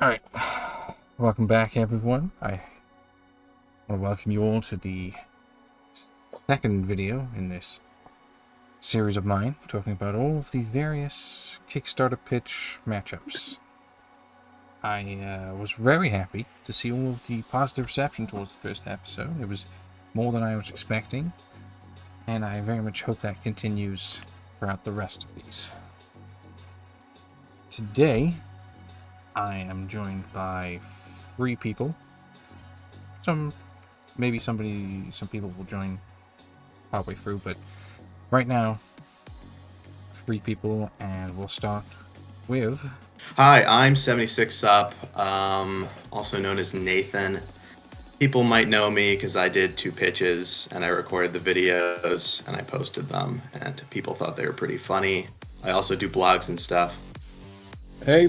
Alright, welcome back everyone. I want to welcome you all to the second video in this series of mine, talking about all of the various Kickstarter pitch matchups. I was very happy to see all of the positive reception towards the first episode. It was more than I was expecting, and I very much hope that continues throughout the rest of these. Today, I am joined by 3 people. Some people will join partway through, but right now, 3 people, and we'll start with... Hi, I'm 76 Up, also known as Nathan. People might know me because I did 2 pitches, and I recorded the videos, and I posted them, and people thought they were pretty funny. I also do blogs and stuff. Hey,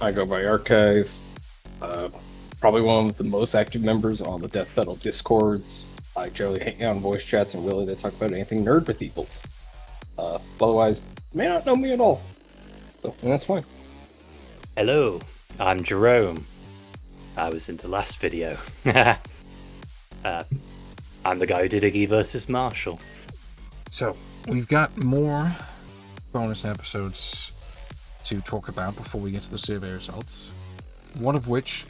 I go by Archive. Probably one of the most active members on the Death Battle Discords. I generally hang out on voice chats and really to talk about anything nerd with people. Otherwise, may not know me at all. So, and that's fine. Hello, I'm Jerome. I was in the last video. I'm the guy who did Iggy versus Marshall. So, we've got more bonus episodes to talk about before we get to the survey results. One of which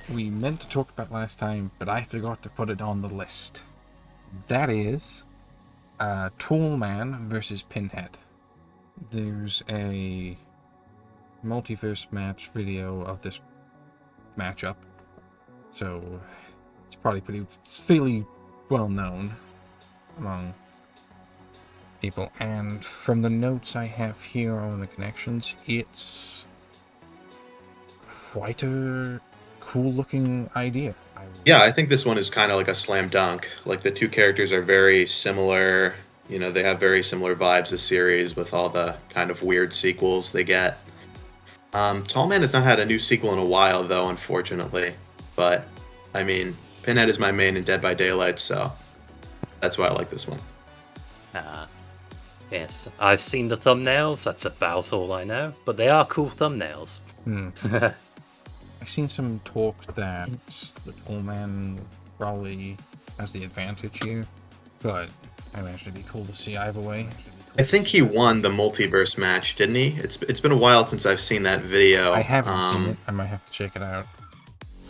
we meant to talk about last time, but I forgot to put it on the list. That is Tall Man versus Pinhead. There's a multiverse match video of this matchup, so it's fairly well known among people, and from the notes I have here on the connections, it's quite a cool looking idea. Yeah, I think this one is kind of like a slam dunk. Like, the 2 characters are very similar. You know, they have very similar vibes, this series, with all the kind of weird sequels they get. Tall Man has not had a new sequel in a while, though, unfortunately. But, I mean, Pinhead is my main in Dead by Daylight, so that's why I like this one. Yes, I've seen the thumbnails, that's about all I know, but they are cool thumbnails. I've seen some talk that the Tall Man probably has the advantage here, but I imagine it'd be cool to see either way. I think he won the multiverse match, didn't he? It's been a while since I've seen that video. I haven't seen it. I might have to check it out.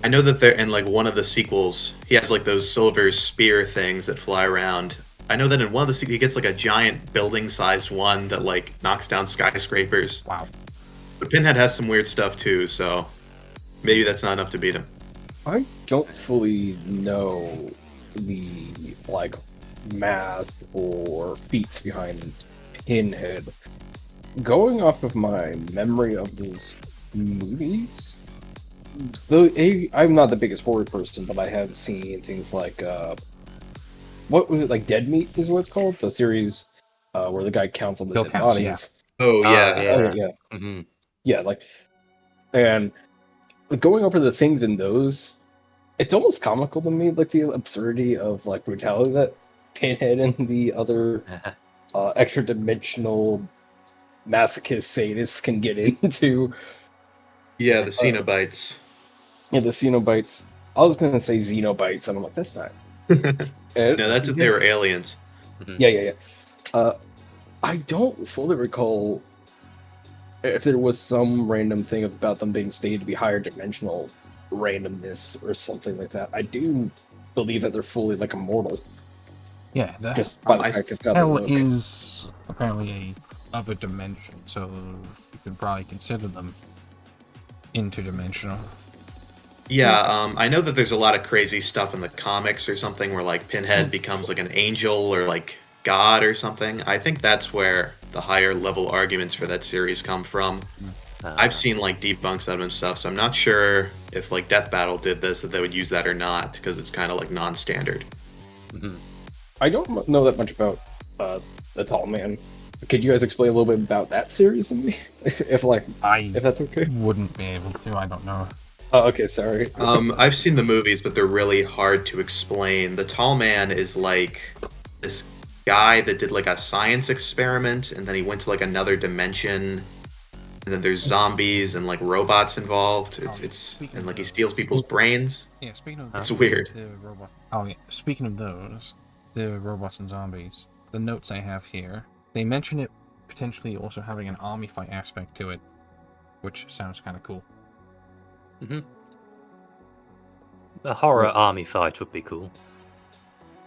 I know that they're in, like, one of the sequels, he has, like, those silver spear things that fly around. I know that in one of the sequels, he gets, like, a giant building-sized one that, like, knocks down skyscrapers. Wow. But Pinhead has some weird stuff, too, so maybe that's not enough to beat him. I don't fully know the, like, math or feats behind Pinhead. Going off of my memory of those movies, though I'm not the biggest horror person, but I have seen things like what was it, like Dead Meat is what it's called, the series where the guy counts on the Kill dead counts, bodies. Oh, yeah. Yeah. Mm-hmm. Yeah, like, and going over the things in those, it's almost comical to me, like the absurdity of like brutality that Pinhead and the other extra dimensional masochist sadists can get into. Yeah, the Cenobites. Yeah, the Cenobites. I was gonna say Xenobites, and I'm like, that's not. No, that's if they were aliens. Yeah. I don't fully recall if there was some random thing about them being stated to be higher dimensional randomness or something like that. I do believe that they're fully like immortal. Yeah, that Just by the fact of how they hell look. is apparently a other dimension, so you could probably consider them interdimensional. Yeah, I know that there's a lot of crazy stuff in the comics or something where, like, Pinhead becomes, like, an angel or, like, God or something. I think that's where the higher level arguments for that series come from. I've seen, like, debunks of it and stuff, so I'm not sure if, like, Death Battle did this, that they would use that or not, because it's kind of, like, non-standard. I don't know that much about the Tall Man. Could you guys explain a little bit about that series to me, if that's okay? Wouldn't be able to. I don't know. Oh, okay, sorry. I've seen the movies, but they're really hard to explain. The Tall Man is like this guy that did like a science experiment, and then he went to like another dimension, and then there's zombies and like robots involved. It's Speaking and of like he those- steals people's brains. Yeah, speaking of It's weird. the robot. Oh yeah, speaking of those, the robots and zombies. The notes I have here, they mention it potentially also having an army fight aspect to it, which sounds kind of cool. A horror Yeah. army fight would be cool.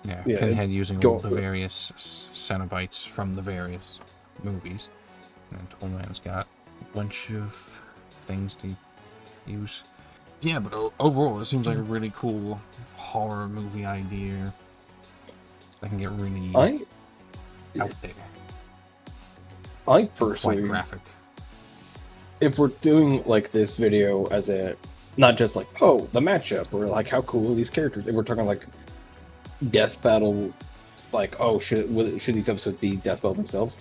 Yeah, Yeah, Pinhead using go- all the various Cenobites from the various movies, and Tollman's got a bunch of things to use. Yeah, but overall, it seems like a really cool horror movie idea. That can get really out there, I quite personally, graphic. if we're doing like this video as a not just like the matchup or like how cool are these characters, if we're talking like death battle, like should these episodes be death battle themselves?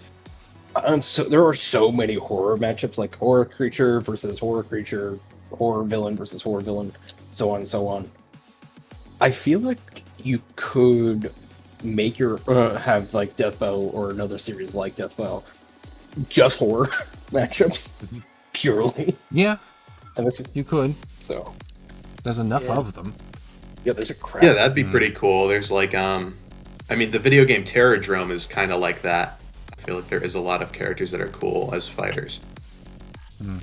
So there are so many horror matchups, like horror creature versus horror creature, horror villain versus horror villain, so on and so on. I feel like you could make your have like death battle or another series like death battle just horror matchups purely, Yeah, and that's you could. so There's enough Yeah. of them. yeah. There's a crap. Yeah, that'd be pretty cool. There's like I mean, the video game Terradrome is kind of like that. I feel like there is a lot of characters that are cool as fighters.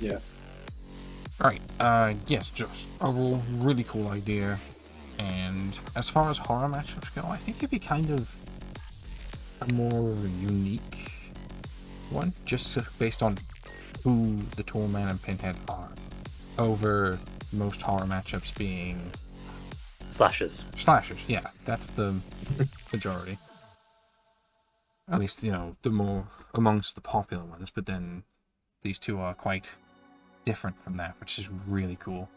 Yeah. Alright, yes, just overall, really cool idea. And as far as horror matchups go, I think it'd be kind of a more unique one, just based on who the Toolman and Pinhead are, over most horror matchups being Slashers. slashers. Yeah, that's the majority. At least, the more amongst the popular ones, but then these two are quite different from that, which is really cool.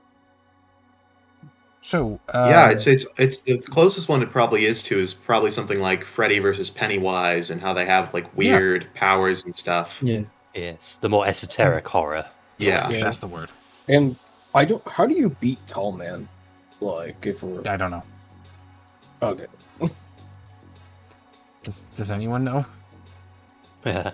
So, Yeah, I'd say it's the closest one it probably is to is probably something like Freddy versus Pennywise and how they have like weird powers and stuff. Yeah. Yes, the more esoteric horror. Yeah. Yeah. that's the word. And I don't. How do you beat Tall Man? Like if we're I don't know. okay. Does anyone know? I'm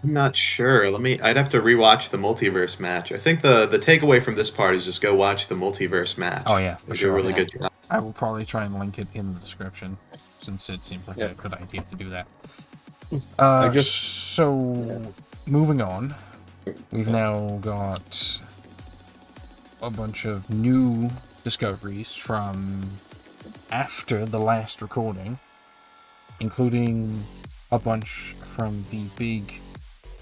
not sure. I'd have to rewatch the multiverse match. I think the takeaway from this part is just go watch the multiverse match. Oh, yeah, for They do sure. a really Yeah. good job. I will probably try and link it in the description, since it seems like Yeah. a good idea to do that. I just- So, moving on, we've now got a bunch of new discoveries from after the last recording, including a bunch from the big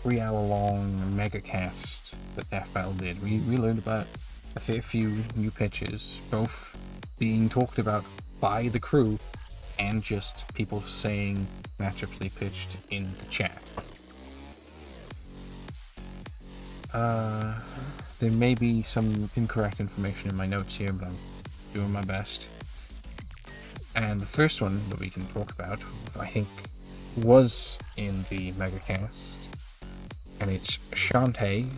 3-hour-long mega cast that Death Battle did. We learned about a fair few new pitches, both being talked about by the crew and just people saying matchups they pitched in the chat. There may be some incorrect information in my notes here, but I'm doing my best. And the first one that we can talk about, I think, was in the megacast, and it's Shantae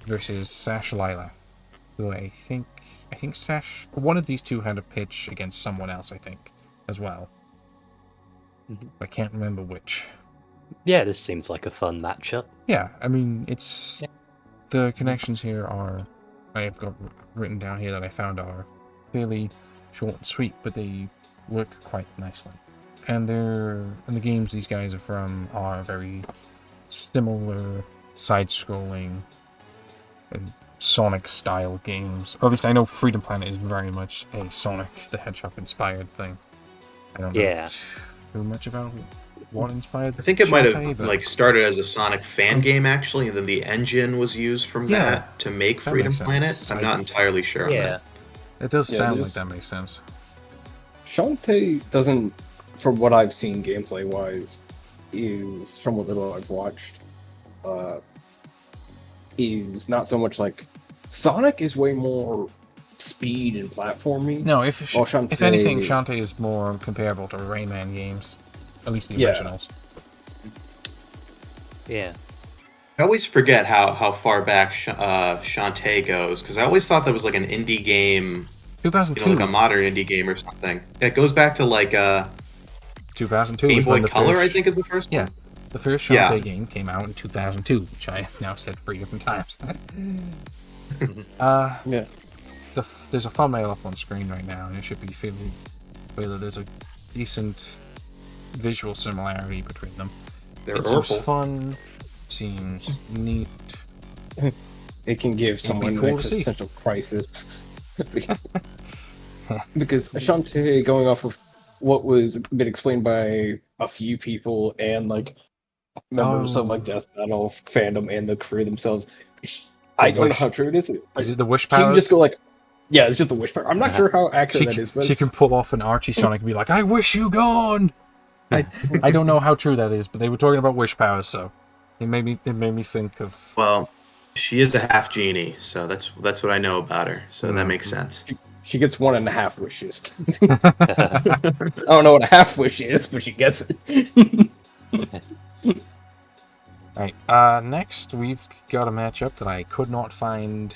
versus Sash Lilac, who I think Sash, one of these two had a pitch against someone else, I think, as well. I can't remember which. Yeah, this seems like a fun matchup. Yeah, I mean, it's the connections here are, I've got written down here that I found are fairly short and sweet, but they work quite nicely. And the games these guys are from are very similar side-scrolling and Sonic-style games. Or at least I know Freedom Planet is very much a Sonic the Hedgehog-inspired thing. I don't know too much about what inspired. I think it might Shantae, have but like started as a Sonic fan game actually, and then the engine was used from Yeah, that to make that Freedom makes sense. Planet. I'm not entirely sure on Yeah. that. it does Yeah, sound like there's- that makes sense. Shantae doesn't, from what I've seen gameplay wise, is from what little I've watched, is not so much like Sonic is way more speed and platforming. No, if Well, if anything, Shantae- Shantae is more comparable to Rayman games, at least the Yeah. originals. Yeah. I always forget how far back Shantae goes, because I always thought that was like an indie game, 2002. like a modern indie game or something. It goes back to like 2002 Game is Boy when the Color, I first- think, is the first Yeah, one. The first Shantae game came out in 2002, which I have now said 3 different times. Yeah. There's a thumbnail up on screen right now, and it should be feeling whether there's a decent visual similarity between them. They're It seems purple. fun, seems neat. It can give someone cool an to see. existential crisis. Because Shantae, going off of what was been explained by a few people and like members of like Death Battle fandom and the crew themselves, I don't know how true it is. Is it the wish She can powers? just go like, yeah, it's just the wish power. I'm not sure how accurate that is, but she can pull off an Archie Sonic and be like, "I wish you gone." I don't know how true that is, but they were talking about wish powers, so it made me think of. Well, she is a half genie, so that's what I know about her. So that makes sense. she gets 1.5 wishes. I don't know what a half wish is, but she gets it. Right. Next, we've got a matchup that I could not find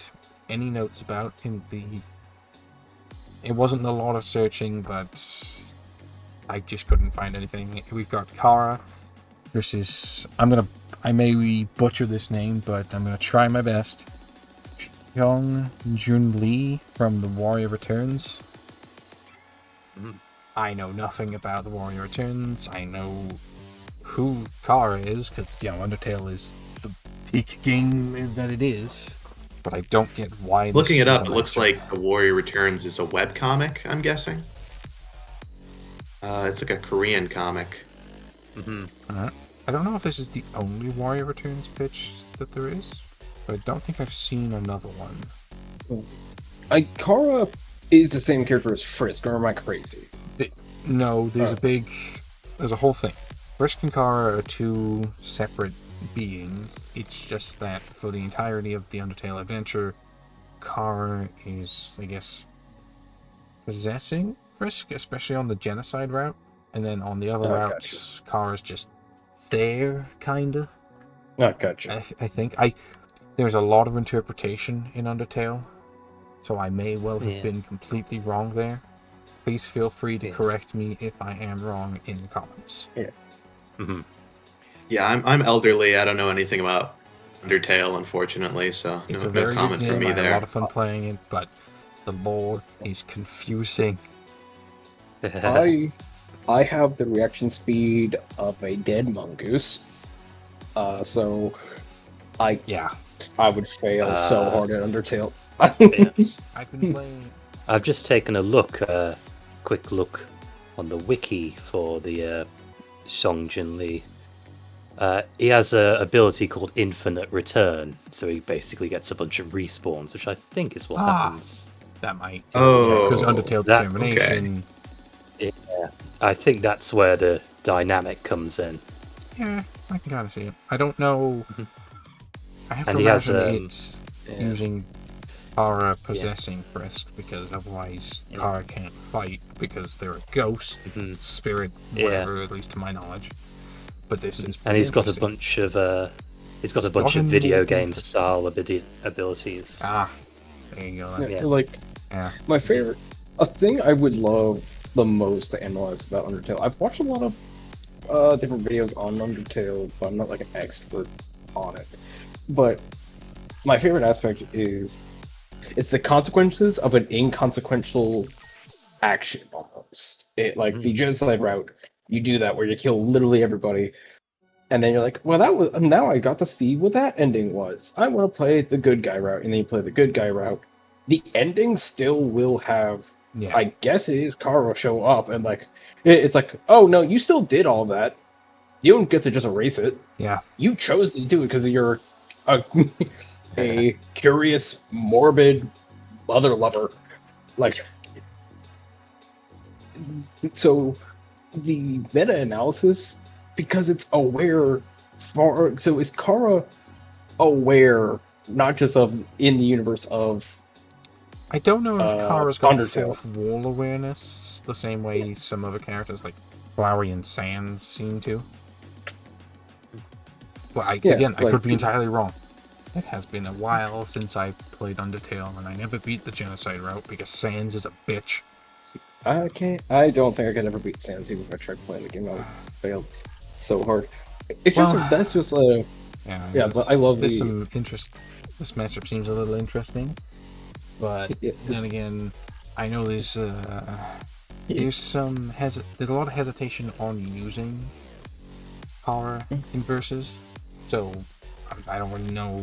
any notes about in the. It wasn't a lot of searching, but I just couldn't find anything. We've got Chara versus. I may butcher this name, but I'm gonna try my best. Seong-Jun Li from The Warrior Returns. I know nothing about The Warrior Returns. I know who Chara is, because, Undertale is the peak game that it is. But I don't get why. Looking this it up, is it a looks matchup. like The Warrior Returns is a webcomic, I'm guessing. It's like a Korean comic. I don't know if this is the only Warrior Returns pitch that there is, but I don't think I've seen another one. Chara is the same character as Frisk, or am I crazy? No, there's a whole thing. Frisk and Chara are 2 separate beings. It's just that for the entirety of the Undertale adventure, Chara is, I guess, possessing Frisk, especially on the genocide route, and then on the other routes, Chara's just there, kinda. Gotcha. I think there's a lot of interpretation in Undertale, so I may well have been completely wrong there. Please feel free to correct me if I am wrong in the comments. Yeah, I'm elderly. I don't know anything about Undertale, unfortunately, so It's no a very comment good from game. me I had a there. lot of fun playing it, but the lore is confusing. I have the reaction speed of a dead mongoose, so I would fail so hard at Undertale. I've been playing. I've just taken a quick look on the wiki for the Seong-Jun Li. He has an ability called Infinite Return, so he basically gets a bunch of respawns, which I think is what happens. That might. Oh, because Undertale that- Determination. Yeah, I think that's where the dynamic comes in. Yeah, I can kind of see it. I don't know. I have And to he has, imagine it's using Chara possessing Frisk, because otherwise Chara can't fight because they're a ghost, spirit, whatever, at least to my knowledge. But this is. And he's got a bunch of video game style abilities. Ah, there you go. My favorite, a thing I would love the most to analyze about Undertale. I've watched a lot of different videos on Undertale, but I'm not like an expert on it. But my favorite aspect is it's the consequences of an inconsequential action almost. It like the genocide route, you do that where you kill literally everybody, and then you're like, well, that was now I got to see what that ending was. I want to play the good guy route, and then you play the good guy route. The ending still will have. Yeah. I guess it is Carl show up and like it's like, oh no, you still did all that. You don't get to just erase it. Yeah. You chose to do it because you're a curious, morbid mother lover. Like, so the meta-analysis, because it's aware so is Chara aware not just of in the universe of I don't know if Chara's got Undertale. fourth wall awareness the same way some other characters like Flowery and Sands seem to. But I could be entirely wrong. It has been a while since I played Undertale, and I never beat the genocide route because Sands is a bitch. I don't think I could ever beat Sans even if I tried playing the game. I would fail so hard. It's Well, just that's just a yeah, but I love there's the some interest. This matchup seems a little interesting, but then it's again, I know there's some there's a lot of hesitation on using Chara in versus, so I don't really know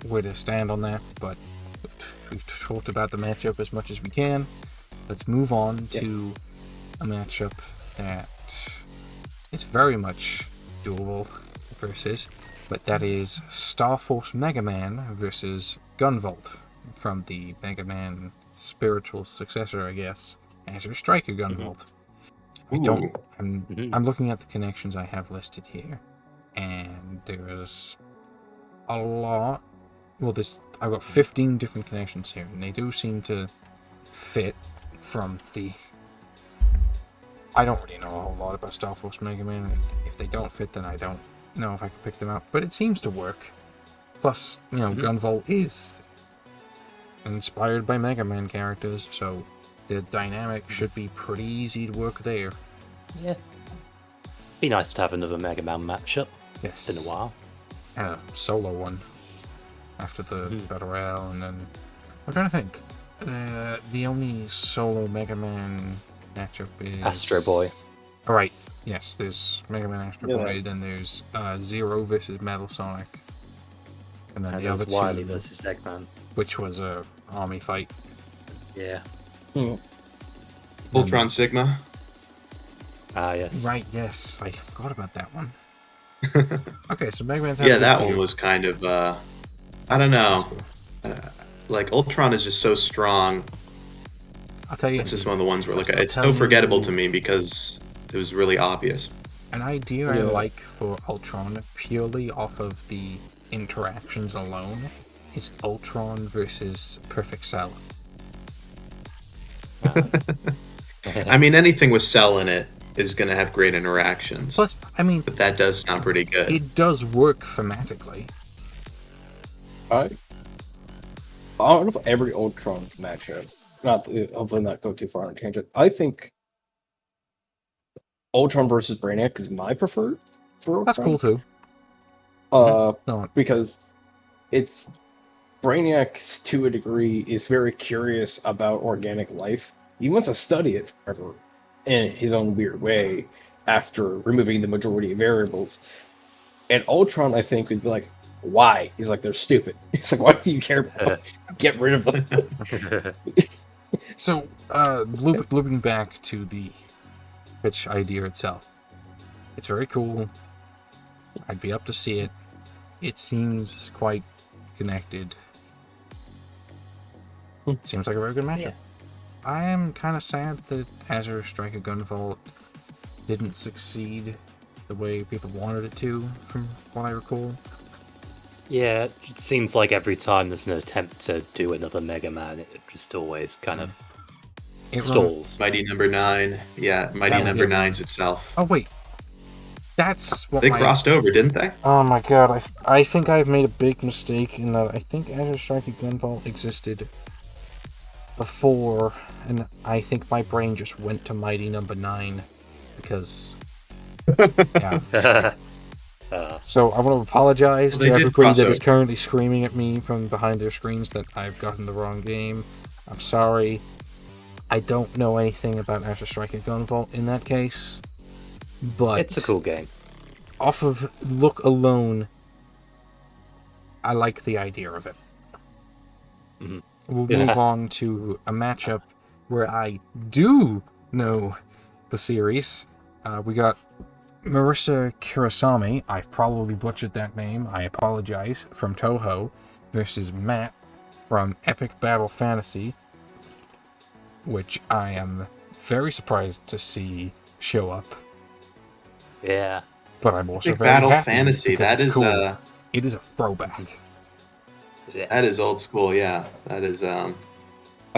where to stand on that. But we've talked about the matchup as much as we can. Let's move on to a matchup that is very much doable versus, but that is Star Force Mega Man versus Gunvolt from the Mega Man spiritual successor, I guess, Azure Striker Gunvolt. Ooh. I'm looking at the connections I have listed here, and there's a lot. Well, I've got 15 different connections here, and they do seem to fit from the. I don't really know a whole lot about Star Force Mega Man. If they don't fit, then I don't know if I can pick them out. But it seems to work. Plus, Gunvolt is inspired by Mega Man characters, so the dynamic should be pretty easy to work there. Yeah. Be nice to have another Mega Man matchup. Yes. It's been a while. And a solo one after the Battle Royale, and then I'm trying to think. The only solo Mega Man matchup is Astro Boy. All right. Yes, there's Mega Man Astro Yeah, Boy. Then there's Zero versus Metal Sonic, and then And the other there's Wily two, versus Eggman. which was a army fight. Yeah. Ultron Sigma. Ah, yes. Right. Yes, I forgot about that one. Okay, so Mega Man's Yeah, that one was kind of I don't know. Cool. Like Ultron is just so strong. I'll tell you. It's just one of the ones where it's tell so you- forgettable to me because it was really obvious. An idea I Yeah. like for Ultron, purely off of the interactions alone, is Ultron versus Perfect Cell. I mean, anything with Cell in it is going to have great interactions. Plus, I mean, But that does sound pretty good. it does work thematically. I don't know if every Ultron matchup, hopefully not go too far on a tangent. I think Ultron versus Brainiac is my preferred for Ultron. That's cool too. No, Because it's Brainiac to a degree is very curious about organic life. He wants to study it forever in his own weird way after removing the majority of variables. And Ultron, I think, would be like, why? He's like, they're stupid. He's like, why do you care about them? Get rid of them. so looping back to the pitch idea itself, it's very cool. I'd be up to see it. It seems quite connected. Seems like a very good matchup. Yeah. I am kind of sad that Azure Striker Gunvolt didn't succeed the way people wanted it to, from what I recall. Yeah, it seems like every time there's an attempt to do another Mega Man, it just always kind of It stalls. Mighty Number 9. Yeah, Mighty That was Number the- 9's itself. Oh wait, that's what They crossed over, didn't they? Oh my god, I think I've made a big mistake in that I think Azure Striker Gunvolt existed before, and I think my brain just went to Mighty Number 9 because. Yeah. So I want to apologize Well, to they did everybody cross that is over. currently screaming at me from behind their screens that I've gotten the wrong game. I'm sorry. I don't know anything about Azure Striker Gunvolt in that case, but It's a cool game. off of look alone, I like the idea of it. Mhm. We'll Yeah. move on to a matchup where I do know the series. We got Marisa Kirisame, I've probably butchered that name, I apologize, from Toho, versus Matt from Epic Battle Fantasy, which I am very surprised to see show up, Yeah. but I'm also Big very Battle happy Fantasy. because That it's is cool. It is a throwback. that is old school. Yeah, that is. I've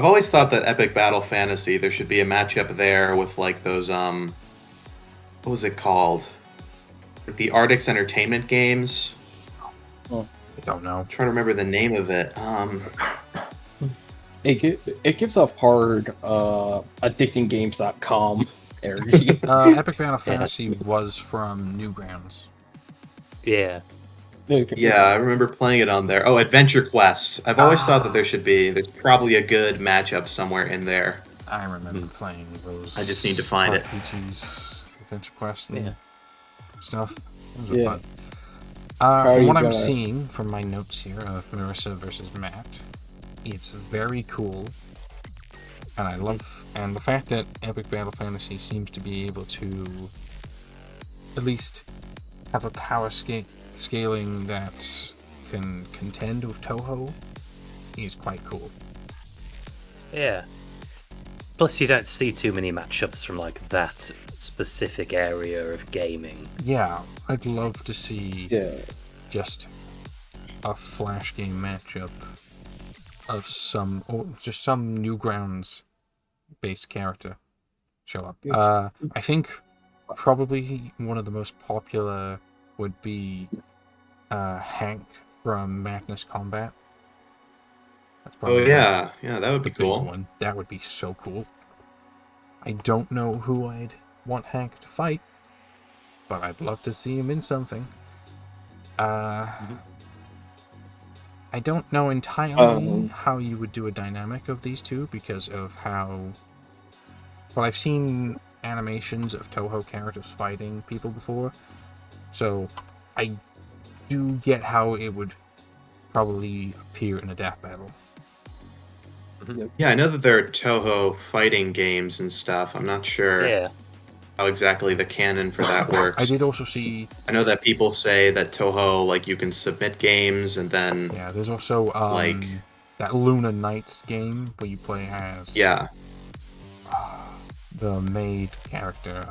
always thought that Epic Battle Fantasy there should be a matchup there with like those what was it called? Like the Ardix Entertainment games. I don't know. I'm trying to remember the name of it. It gives off hard addictinggames.com energy. Epic Battle Fantasy was from Newgrounds. Yeah. Yeah, I remember playing it on there. Oh, Adventure Quest. I've always thought that there's probably a good matchup somewhere in there. I remember playing those. I just need to find it. RPGs, Adventure Quest, and Yeah. stuff. Those were Yeah. fun. How are From you what I'm gonna- seeing from my notes here of Marisa versus Matt, it's very cool, and I love, and the fact that Epic Battle Fantasy seems to be able to at least have a power scaling that can contend with Toho is quite cool. Yeah. Plus, you don't see too many matchups from like that specific area of gaming. Yeah, I'd love to see Yeah. just a flash game matchup of some, or just some Newgrounds based character show up. I think probably one of the most popular would be Hank from Madness Combat. That's Oh probably yeah, that would the be big cool. one. That would be so cool. I don't know who I'd want Hank to fight, but I'd love to see him in something. I don't know entirely how you would do a dynamic of these two because of how... Well, I've seen animations of Toho characters fighting people before, so I do get how it would probably appear in a death battle. Yeah, I know that there are Toho fighting games and stuff. I'm not sure Yeah. how exactly the canon for that works. I did also see... I know that people say that Toho, like, you can submit games and then... Yeah, there's also like... that Luna Knights game where you play as... Yeah. The maid character.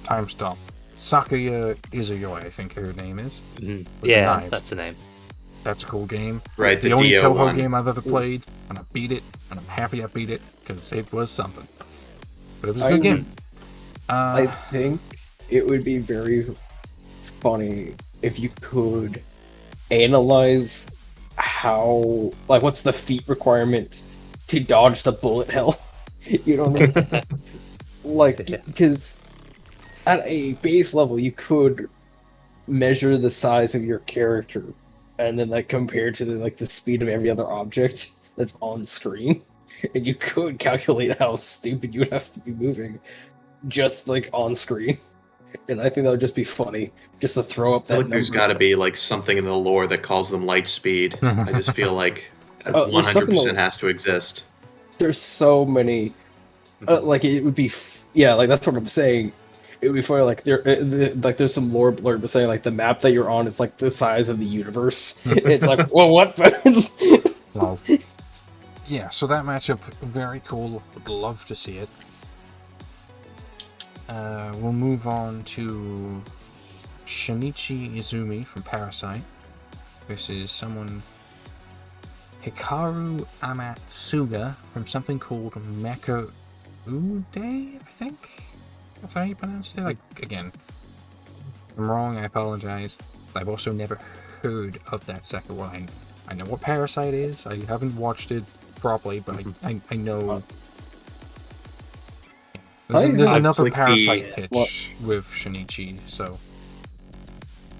Time Stop. Sakuya Izuyoi, I think her name is. With the Yeah, knives. that's the name. That's a cool game. Right, It's the the only Dio Toho one. game I've ever played, and I beat it, and I'm happy I beat it, because it was something. But it was a good game. I think it would be very funny if you could analyze how, like, what's the feat requirement to dodge the bullet hell? You know what I mean? Like, because at a base level, you could measure the size of your character and then, like, compare to the speed of every other object that's on screen. And you could calculate how stupid you would have to be moving just, like, on screen. And I think that would just be funny, just to throw up I that feel like there's number. got to be, like, something in the lore that calls them light speed. I just feel like that There's stuff in the- 100% has to exist. There's so many... like, it would be... yeah, like, that's what I'm saying. It would be funny, like, there's some lore blurb saying, like, the map that you're on is, like, the size of the universe. It's like, well, what? Well, yeah, so that matchup, very cool. Would love to see it. We'll move on to Shinichi Izumi from Parasite versus someone Hikaru Amatsuga from something called Mecha Ude, I think? That's how you pronounce it? Like, again, if I'm wrong, I apologize. I've also never heard of that second one. I know what Parasite is. I haven't watched it properly, but I know... There's another like Parasite the- pitch with Shinichi, so...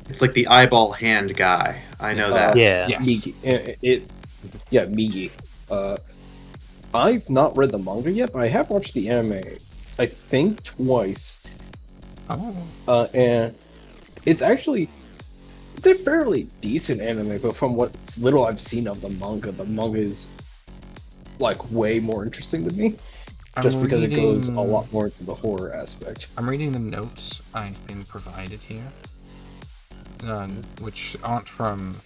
It's like the eyeball hand guy. I know that. Yeah. Yes. Migi. Migi. I've not read the manga yet, but I have watched the anime, I think twice. Oh. And it's actually... It's a fairly decent anime, but from what little I've seen of the manga is, like, way more interesting to me. Just because it goes a lot more into the horror aspect. I'm reading the notes I've been provided here, which aren't from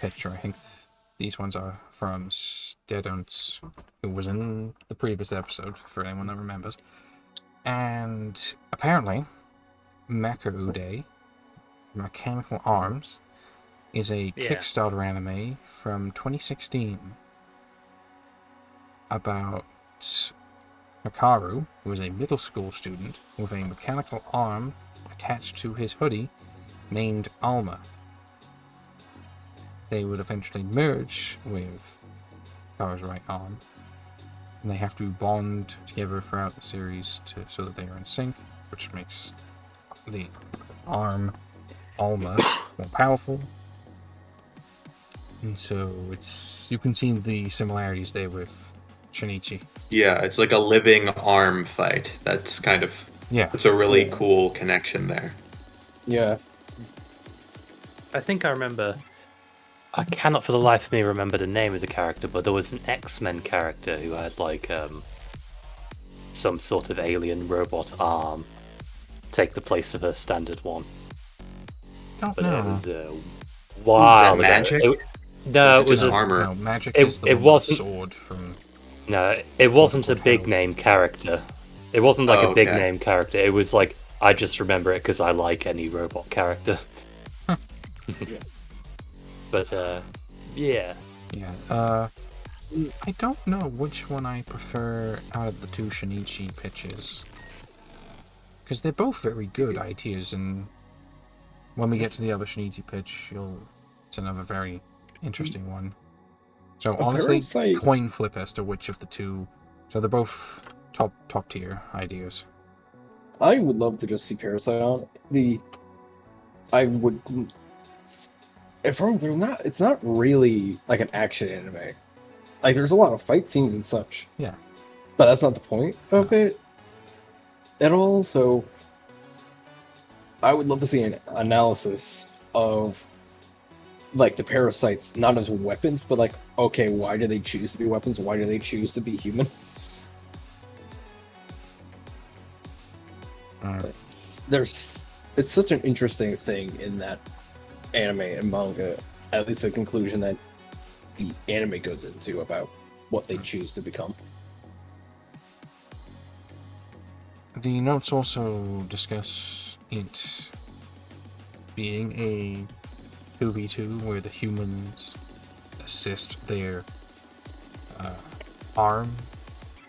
Picture. I think these ones are from Stedunts, who was in the previous episode, for anyone that remembers. And apparently, Mecha Ude, Mechanical Arms, is a Kickstarter anime from 2016 about Hikaru, who is a middle school student with a mechanical arm attached to his hoodie named Alma. They would eventually merge with Hikaru's right arm, and they have to bond together throughout the series so that they are in sync, which makes the arm Alma more powerful. And so you can see the similarities there with Shinichi. Yeah, it's like a living arm fight. That's kind of it's a really cool connection there. Yeah. I think I remember. I cannot for the life of me remember the name of the character, but there was an X-Men character who had like some sort of alien robot arm take the place of a standard one. Don't But know. it was a while ago. Magic? No, it was just a armor. No, Magic It- is the it one with wasn't- the sword from. No, it wasn't a What big hell? name character. It wasn't like Oh, a big okay. name character. It was like I just remember it because I like any robot character. But yeah. Yeah. I don't know which one I prefer out of the two Shinichi pitches. Because they're both very good ideas, and when we get to the other Shinichi pitch, it's another very interesting one. So honestly, Parasite- coin flip as to which of the two. So they're both top tier ideas. I would love to just see Parasite on. I would. If they're not, it's not really like an action anime. Like there's a lot of fight scenes and such. Yeah. But that's not the point of it at all. So I would love to see an analysis of like the parasites, not as weapons, but like, okay, why do they choose to be weapons? Why do they choose to be human? It's such an interesting thing in that anime and manga, at least the conclusion that the anime goes into about what they choose to become. The notes also discuss it being a 2v2 where the humans assist their arm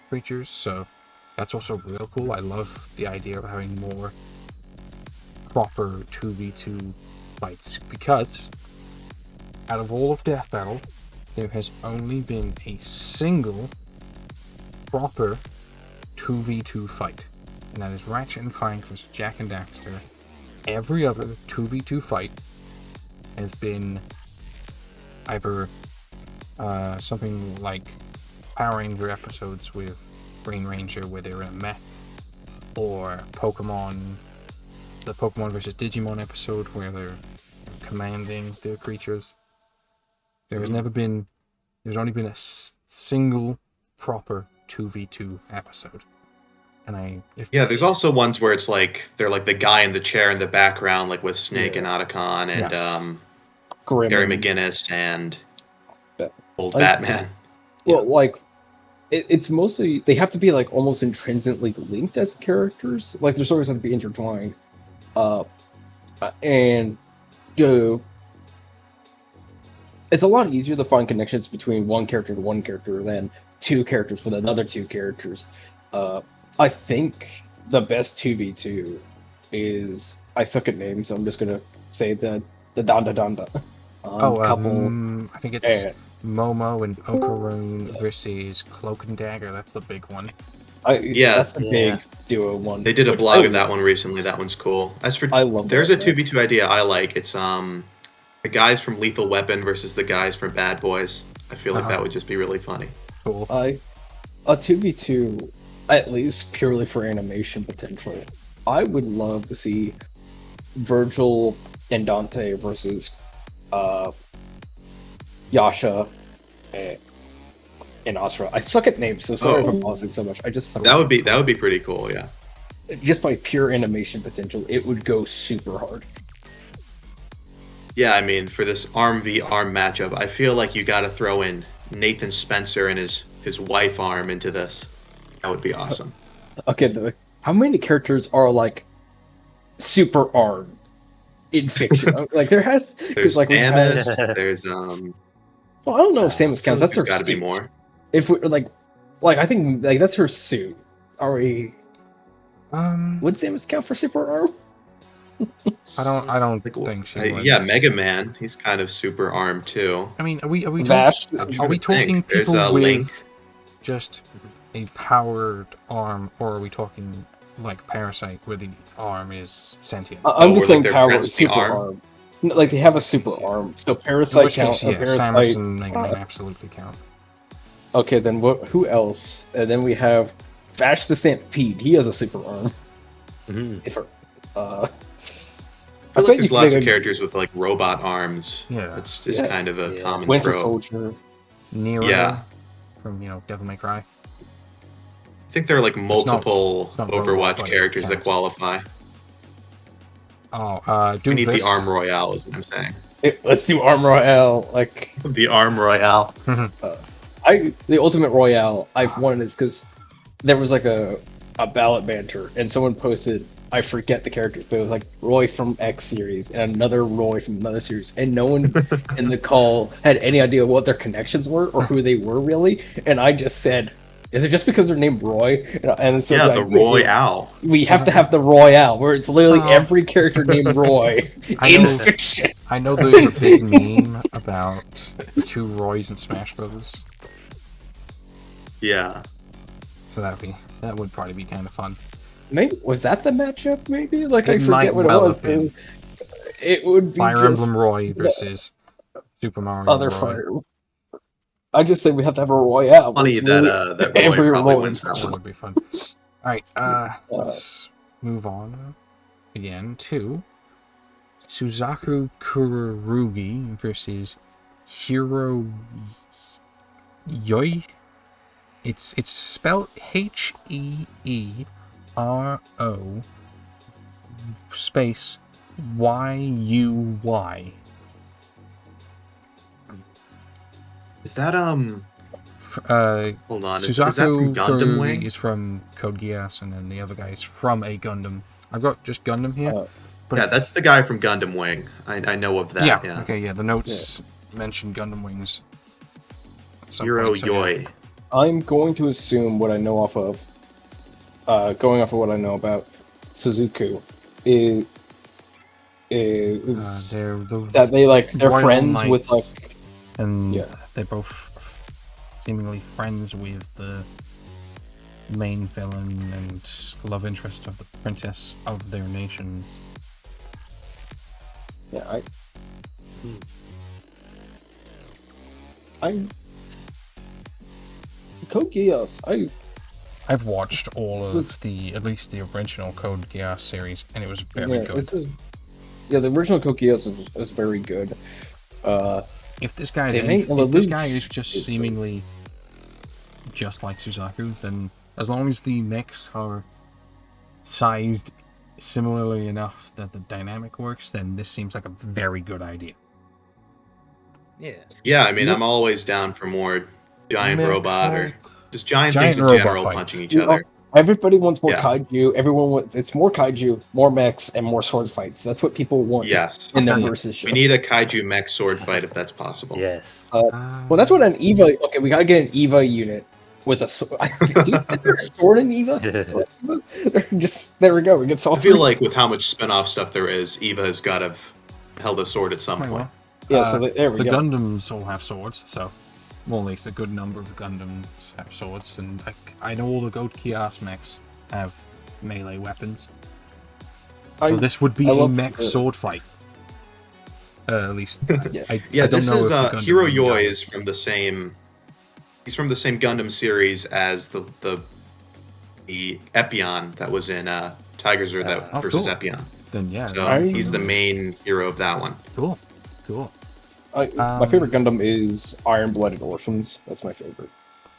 creatures, so that's also real cool. I love the idea of having more proper 2v2 fights, because out of all of Death Battle, there has only been a single proper 2v2 fight, and that is Ratchet and Clank vs. Jak and Daxter. Every other 2v2 fight has been either something like Power Ranger episodes with Green Ranger where they're in a mech, or the Pokemon vs. Digimon episode where they're commanding their creatures. There's only been a single proper 2v2 episode. And there's also ones where it's like they're like the guy in the chair in the background, like with Snake and Otacon and Yes. Gary Grim. McGinnis and old Like- Batman. Well, like, it's mostly, they have to be, like, almost intrinsically linked as characters. Like, their stories have to be intertwined. And it's a lot easier to find connections between one character to one character than two characters with another two characters. I think the best 2v2 is, I suck at names, so I'm just gonna say the Danda Danda. Couple. I think it's Momo and Okaroon versus Cloak and Dagger. That's the big one. That's the big duo one. They did a blog of that one recently. That one's cool. As for I love there's a that. 2v2 idea I like. It's the guys from Lethal Weapon versus the guys from Bad Boys. I feel like that would just be really funny. Cool. A 2v2, at least purely for animation potential. I would love to see Virgil and Dante versus Yasha and Asura. I suck at names, so sorry if I'm pausing so much. I just suck. That would be pretty cool. Yeah. Just by pure animation potential, it would go super hard. Yeah, I mean, for this arm v arm matchup, I feel like you got to throw in Nathan Spencer and his wife arm into this. That would be awesome. Okay, how many characters are like super armed in fiction? Like there's like Samus, there's well, I don't know if Samus counts. That's her got to be suit. more. If we like I think like that's her suit. Are we? Would Samus count for super arm? I don't think she would. Yeah, Mega Man. He's kind of super armed too. I mean, are we Vash? are we talking There's people with Link. just a powered arm, or are we talking like Parasite, where the arm is sentient. I'm just or, saying like, their power friends with the super arm? arm. No, like they have a super Yeah. arm. So In Parasite which count. case, yeah, Parasite. Samus and Mega Man absolutely count. Okay, then who else? And then we have Vash the Stampede. He has a super arm. Mhm. If, I I feel bet like you there's can lots make of a characters with like robot arms. Yeah. That's just Yeah. kind of a Yeah. common Winter trope. Soldier. Nero Yeah. from Devil May Cry. I think there are like not- multiple it's not Overwatch robot, but it characters that counts. qualify. Oh, We need the Doomfist. Arm Royale, is what I'm saying. Let's do Arm Royale. Like The Arm Royale. the Ultimate Royale. I've wanted this because there was like a ballot banter, and someone posted. I forget the characters, but it was like Roy from X series and another Roy from another series, and no one in the call had any idea what their connections were or who they were really. And I just said, "Is it just because they're named Roy?" And so Yeah, the the idea is Royale. we have to have the Royale, where it's literally Oh. every character named Roy I in know- fiction. I know there's a big meme about the two Roys in Smash Brothers, Yeah. so that would probably be kind of fun. Maybe was that the matchup? Maybe like I It might forget what well it was. have been. It would be Fire just Emblem Roy versus Super Mario other Roy. fire. I just say we have to have a Royale. where Funny it's that literally that Roy every probably Roy wins that That one. would be fun. Alright, let's move on again to Suzaku Kururugi versus Heero Yoi. It's spelled Heero space Yuy. Is that hold on, is that Suzaku from Gundam Kururugi Wing? is from Code Geass, and then the other guy is from a Gundam. I've got just Gundam here. But Yeah, if- that's the guy from Gundam Wing. I know of that, yeah. Okay, yeah, the notes mention Gundam Wings. at some Hero point, so yeah. Yoi. I'm going to assume what I know off of, going off of what I know about Suzaku, is They're the that they're Royal friends with Knights, like and yeah. they're both seemingly friends with the main villain and love interest of the princess of their nation. Yeah, I Code Geass. I've watched all of at least the original Code Geass series, and it was very good. The original Code Geass is very good. If this guy is just is seemingly just like Suzaku, then as long as the mechs are sized similarly enough that the dynamic works, then this seems like a very good idea. Yeah. Yeah, I mean, I'm always down for more giant Mech robot or fights. just giant Giant things in robot general fights. punching each other. Everybody wants more Yeah. kaiju. Everyone wants it's more kaiju, more mechs, and more sword fights. That's what people want Yes. in their versus We shows. need a kaiju mech sword fight if that's possible. Yes. Well, that's what an EVA. Okay, we gotta get an EVA unit with a sword. Is there a sword in EVA? Just there we go. We get I feel like with how much spin-off stuff there is, Eva has got to have held a sword at some Might point. well. yeah. So there we The go. Gundams all have swords, so well, at least a good number of the Gundams have swords, and I know all the Code Geass mechs have melee weapons. So this would be I a love mech the- sword fight. At least. Yeah. I Yeah, don't this know is if the Gundam Hero Wing Yoi does. is from the same. He's from the same Gundam series as the Epion that was in Tigers versus cool. Epion. Then yeah, So he's the main hero of that one. cool. My favorite Gundam is Iron Blooded Orphans. That's my favorite.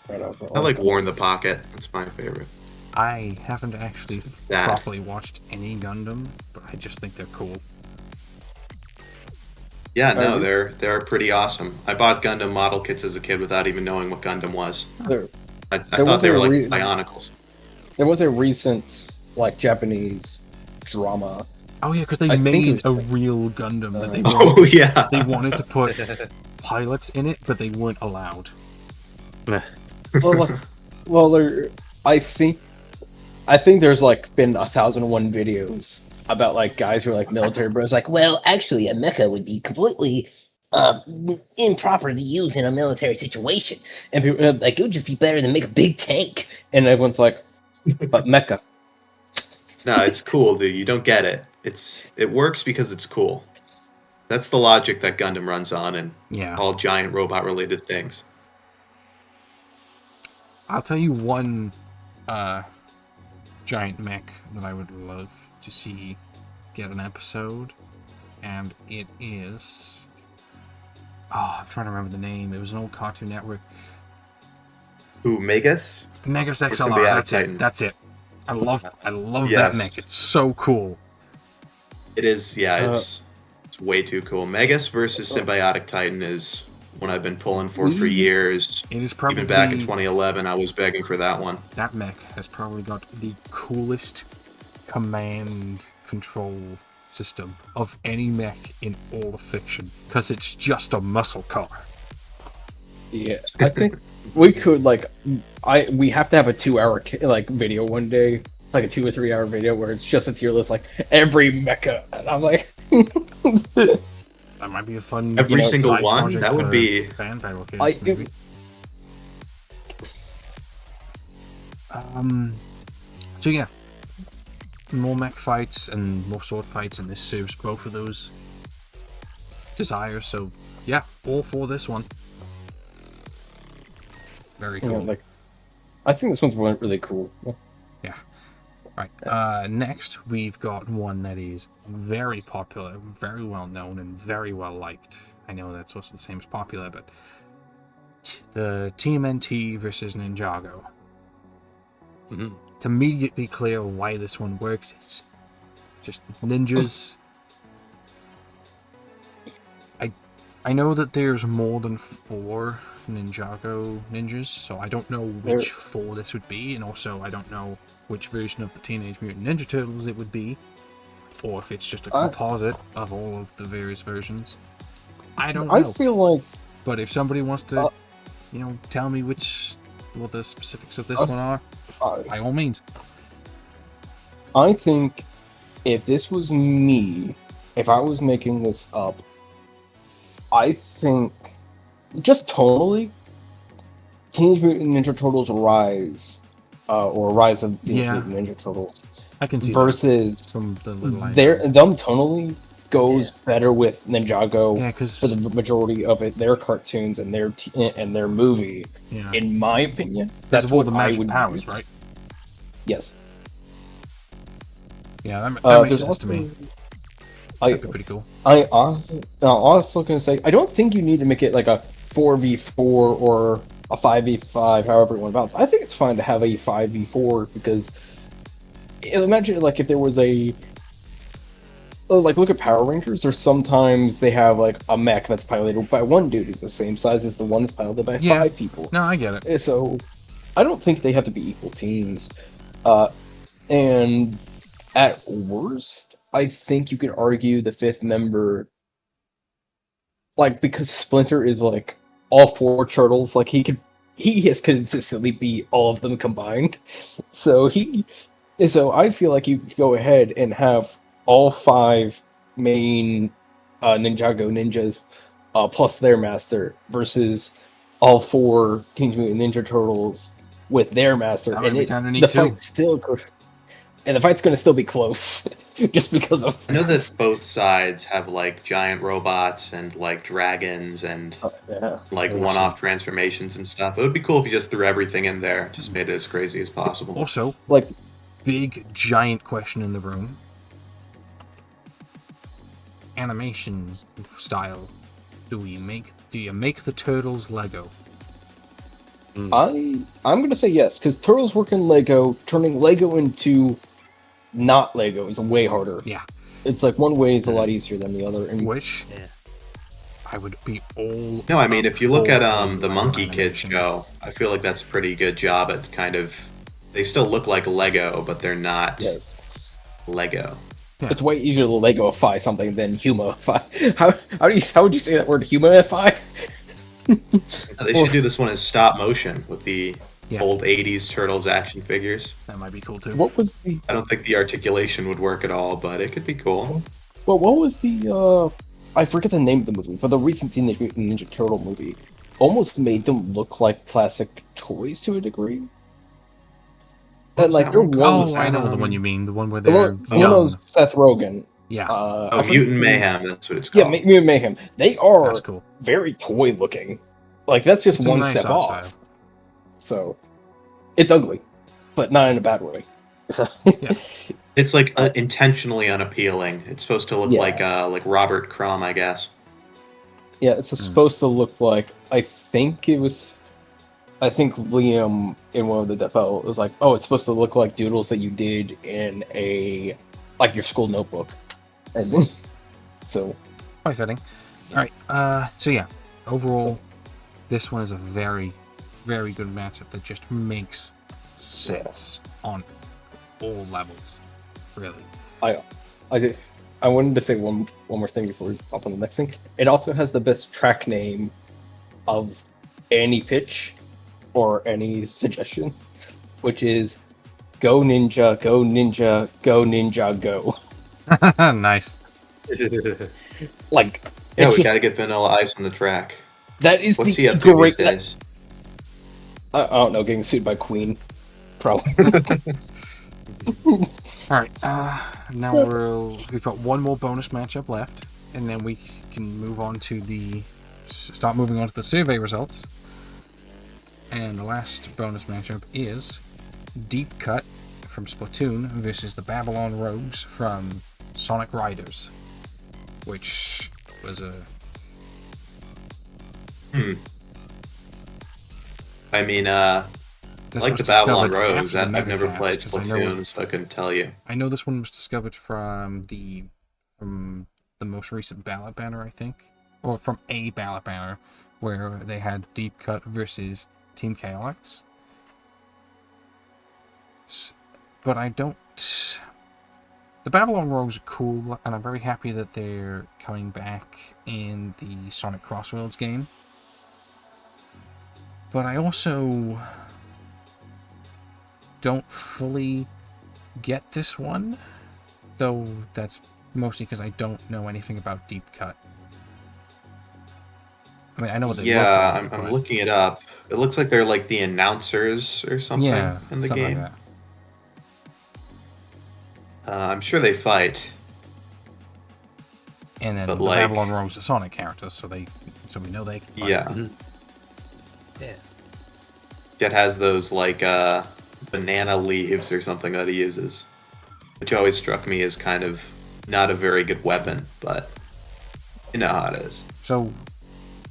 Right off. I like War in the Pocket. That's my favorite. I haven't actually sad. properly watched any Gundam, but I just think they're cool. Yeah, no, they're pretty awesome. I bought Gundam model kits as a kid without even knowing what Gundam was. I thought they were like Bionicles. There was a recent Japanese drama. Oh yeah, because they I think made it a was real Gundam that they Oh wanted, yeah. they wanted to put pilots in it, but they weren't allowed. I think there's been 1,001 videos about guys who are military bros well, actually a mecha would be completely improper to use in a military situation, and people are it would just be better to make a big tank, and everyone's like, but mecha. No, it's cool, dude. You don't get it. It works because it's cool. That's the logic that Gundam runs on and Yeah. all giant robot related things. I'll tell you one giant mech that I would love to see get an episode, and it is... Oh, I'm trying to remember the name. It was an old Cartoon Network. Ooh, Megas? Megas Or XLR, Symbiotic that's Titan. it. That's it. I love that Yes. mech. It's so cool. It is, yeah, it's way too cool. Megas versus Symbiotic Titan is one I've been pulling for years. It is probably... Even back in 2011, I was begging for that one. That mech has probably got the coolest command control system of any mech in all of fiction, because it's just a muscle car. Yeah, I think we could we have to have a 2-hour video one day, like a 2 or 3 hour video where it's just a tier list, like every mecha, and I'm like, that might be a fun every single side one. project That would for be fan fabrications, maybe. So yeah, more mech fights and more sword fights, and this serves both of those desires. So yeah, all for this one. Very cool. yeah, I think this one's really cool. Yeah. Right. Next, we've got one that is very popular, very well known, and very well liked. I know that's also the same as popular, but the TMNT versus Ninjago. Mhm. It's immediately clear why this one works. It's just ninjas. I know that there's more than 4 Ninjago ninjas, so I don't know which 4 this would be, and also I don't know which version of the Teenage Mutant Ninja Turtles it would be, or if it's just a composite of all of the various versions. I don't know. I feel like, but if somebody wants to, tell me what the specifics of this one are, by all means. I think if this was me, if I was making this up, I think just tonally, Teenage Mutant Ninja Turtles Rise, or Rise of Teenage Mutant Ninja Turtles, I can see versus that from the little them tonally goes better with Ninjago for the majority of their cartoons and their movie. Yeah. In my opinion, that's what the magic powers, right? Yes. Yeah, that makes sense to me. That'd be pretty cool. I honestly gonna say, I don't think you need to make it like a 4v4 or a 5v5, however you want to balance. I think it's fine to have a 5v4 because imagine if there was a look at Power Rangers, or sometimes they have a mech that's piloted by one dude who's the same size as the one that's piloted by 5 people. No, I get it. So I don't think they have to be equal teams. And at worst, I think you could argue the 5th member, because Splinter is all 4 turtles, he has consistently beat all of them combined. So I feel like you could go ahead and have all 5 main Ninjago ninjas plus their master versus all 4 Teenage Mutant Ninja Turtles with their master, and the fight's going to still be close. Just because of I know that both sides have giant robots and dragons and one-off transformations and stuff. It would be cool if you just threw everything in there, just made it as crazy as possible. Also, big giant question in the room: animation style. Do you make the turtles Lego? I'm gonna say yes, because turtles work in Lego. Turning Lego into not Lego is way harder. Yeah. It's one way is a lot easier than the other. And I would be all... No, I mean, if you look at the Monkey Kid show, I feel like that's a pretty good job at kind of... They still look like Lego, but they're not Lego. Yeah. It's way easier to Lego-ify something than humify. How would you say that word, humify? They should do this one as stop motion with the old 80s Turtles action figures. That might be cool too. What was the... I don't think the articulation would work at all, but it could be cool. Well, what was the... I forget the name of the movie, but the recent Teenage Mutant Ninja Turtle movie almost made them look like classic toys to a degree. What's like that there one called? was. Oh, I know the one you mean. The one where The they're one, the one young. was Seth Rogen. Yeah, I forget Mutant the- Mayhem. That's what it's Yeah, called. Mutant Mayhem. They that's are cool. very toy looking. Like that's just It's a one nice step art off. style. So it's ugly, but not in a bad way. So, Yeah. It's like intentionally unappealing. It's supposed to look Yeah. like Robert Crumb, I guess. yeah, it's supposed to look like. I think Liam in one of the depot was like, "Oh, it's supposed to look like doodles that you did in like your school notebook." As in, so Quite fitting. All right. So yeah, overall, this one is a very, very good matchup that just makes sense on all levels. Really. I wanted to say one more thing before we hop on the next thing. It also has the best track name of any pitch or any suggestion, which is "Go Ninja, Go Ninja, Go Ninja, Go." Nice. Like, Yeah, it's we just, gotta get Vanilla Ice on the track. that is What's the he up to these great. days? I don't know, getting sued by Queen, probably. All right. Now we've got one more bonus matchup left, and then we can move on to start moving on to the survey results. And the last bonus matchup is Deep Cut from Splatoon versus the Babylon Rogues from Sonic Riders, which was a... I mean, This like was the Babylon discovered Rogues, after the I've never Metacast, played 'cause I know- Splatoon, so I couldn't tell you. I know this one was discovered from the most recent ballot banner, I think, or from a ballot banner where they had Deep Cut versus Team KLX. But I don't. The Babylon Rogues are cool, and I'm very happy that they're coming back in the Sonic Crossworlds game. But I also don't fully get this one, though that's mostly because I don't know anything about Deep Cut. I mean, I know what they look like. I'm but- looking it up. It looks like they're like the announcers or something in the something game. like that. I'm sure they fight. And then But, the like- Babylon Rogues are Sonic characters, so we know they can fight. Yeah. Yeah. It has those like banana leaves or something that he uses, which always struck me as kind of not a very good weapon, but you know how it is. So,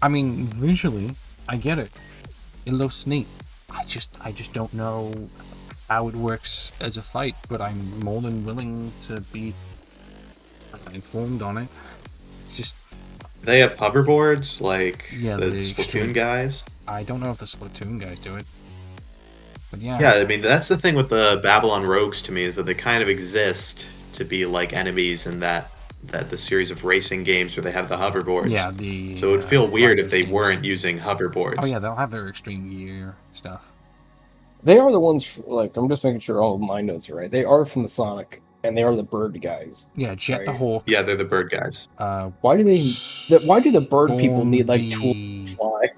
I mean, visually, I get it. It looks neat. I just don't know how it works as a fight, but I'm more than willing to be informed on it. It's just, They have hoverboards like Yeah, the the Splatoon extreme- guys. I don't know if the Splatoon guys do it. But yeah. Yeah, I mean that's the thing with the Babylon Rogues to me is that they kind of exist to be like enemies in that the series of racing games where they have the hoverboards. Yeah, So it would feel weird if Riders they games. weren't using hoverboards. Oh yeah, they'll have their extreme gear stuff. They are the ones, like, I'm just making sure all my notes are right. They are from the Sonic, and they are the bird guys. Yeah, Jet the Right. Hawk. Yeah, they're the bird guys. Why do the bird people need, like, Storm tools to the- fly?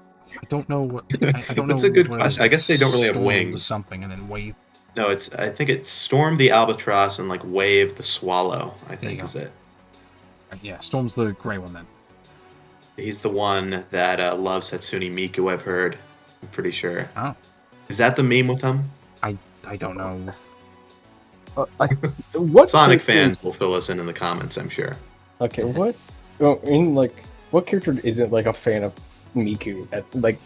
I don't know what. I don't know. That's a good what it is. question. I guess they don't really have Storm the wings. Something and then wave. No, I think it's Storm the Albatross and like Wave the Swallow, I you think go. is it. Yeah, Storm's the grey one then. He's the one that loves Hatsune Miku, I've heard. I'm pretty sure. Oh, Is that the meme with him? I don't know. What Sonic character- fans will fill us in the comments, I'm sure. Okay, what? What character isn't like a fan of Miku? Like,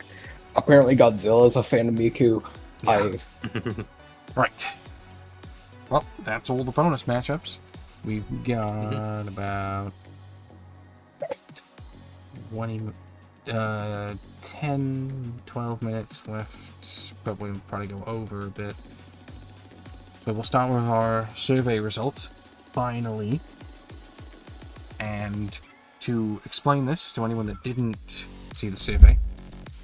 apparently Godzilla's a fan of Miku. Yeah. Right. Well, that's all the bonus matchups. We've got about 20, 10, 12 minutes left, but we'll probably go over a bit. So we'll start with our survey results, finally. And to explain this to anyone that didn't see the survey,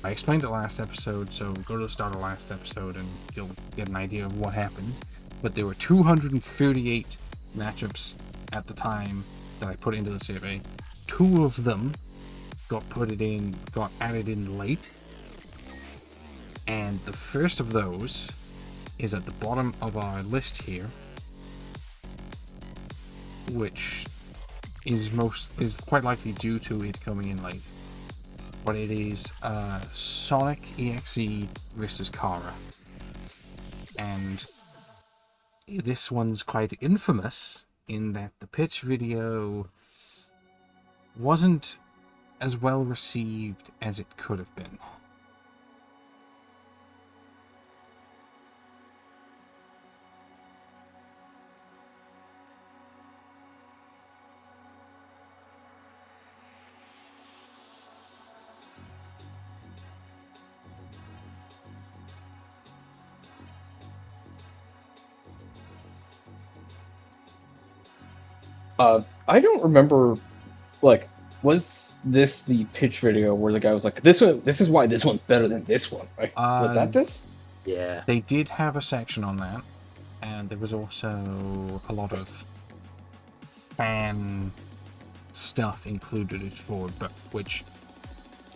I explained it last episode, so go to the start of last episode and you'll get an idea of what happened. But there were 238 matchups at the time that I put into the survey. 2 of them got added in late. And the first of those is at the bottom of our list here, which is quite likely due to it coming in late. But it is Sonic.EXE versus Chara. And this one's quite infamous in that the pitch video wasn't as well received as it could have been. I don't remember, like, was this the pitch video where the guy was like, this is why this one's better than this one, right? Was that this? Yeah. They did have a section on that, and there was also a lot of fan stuff included it for, but which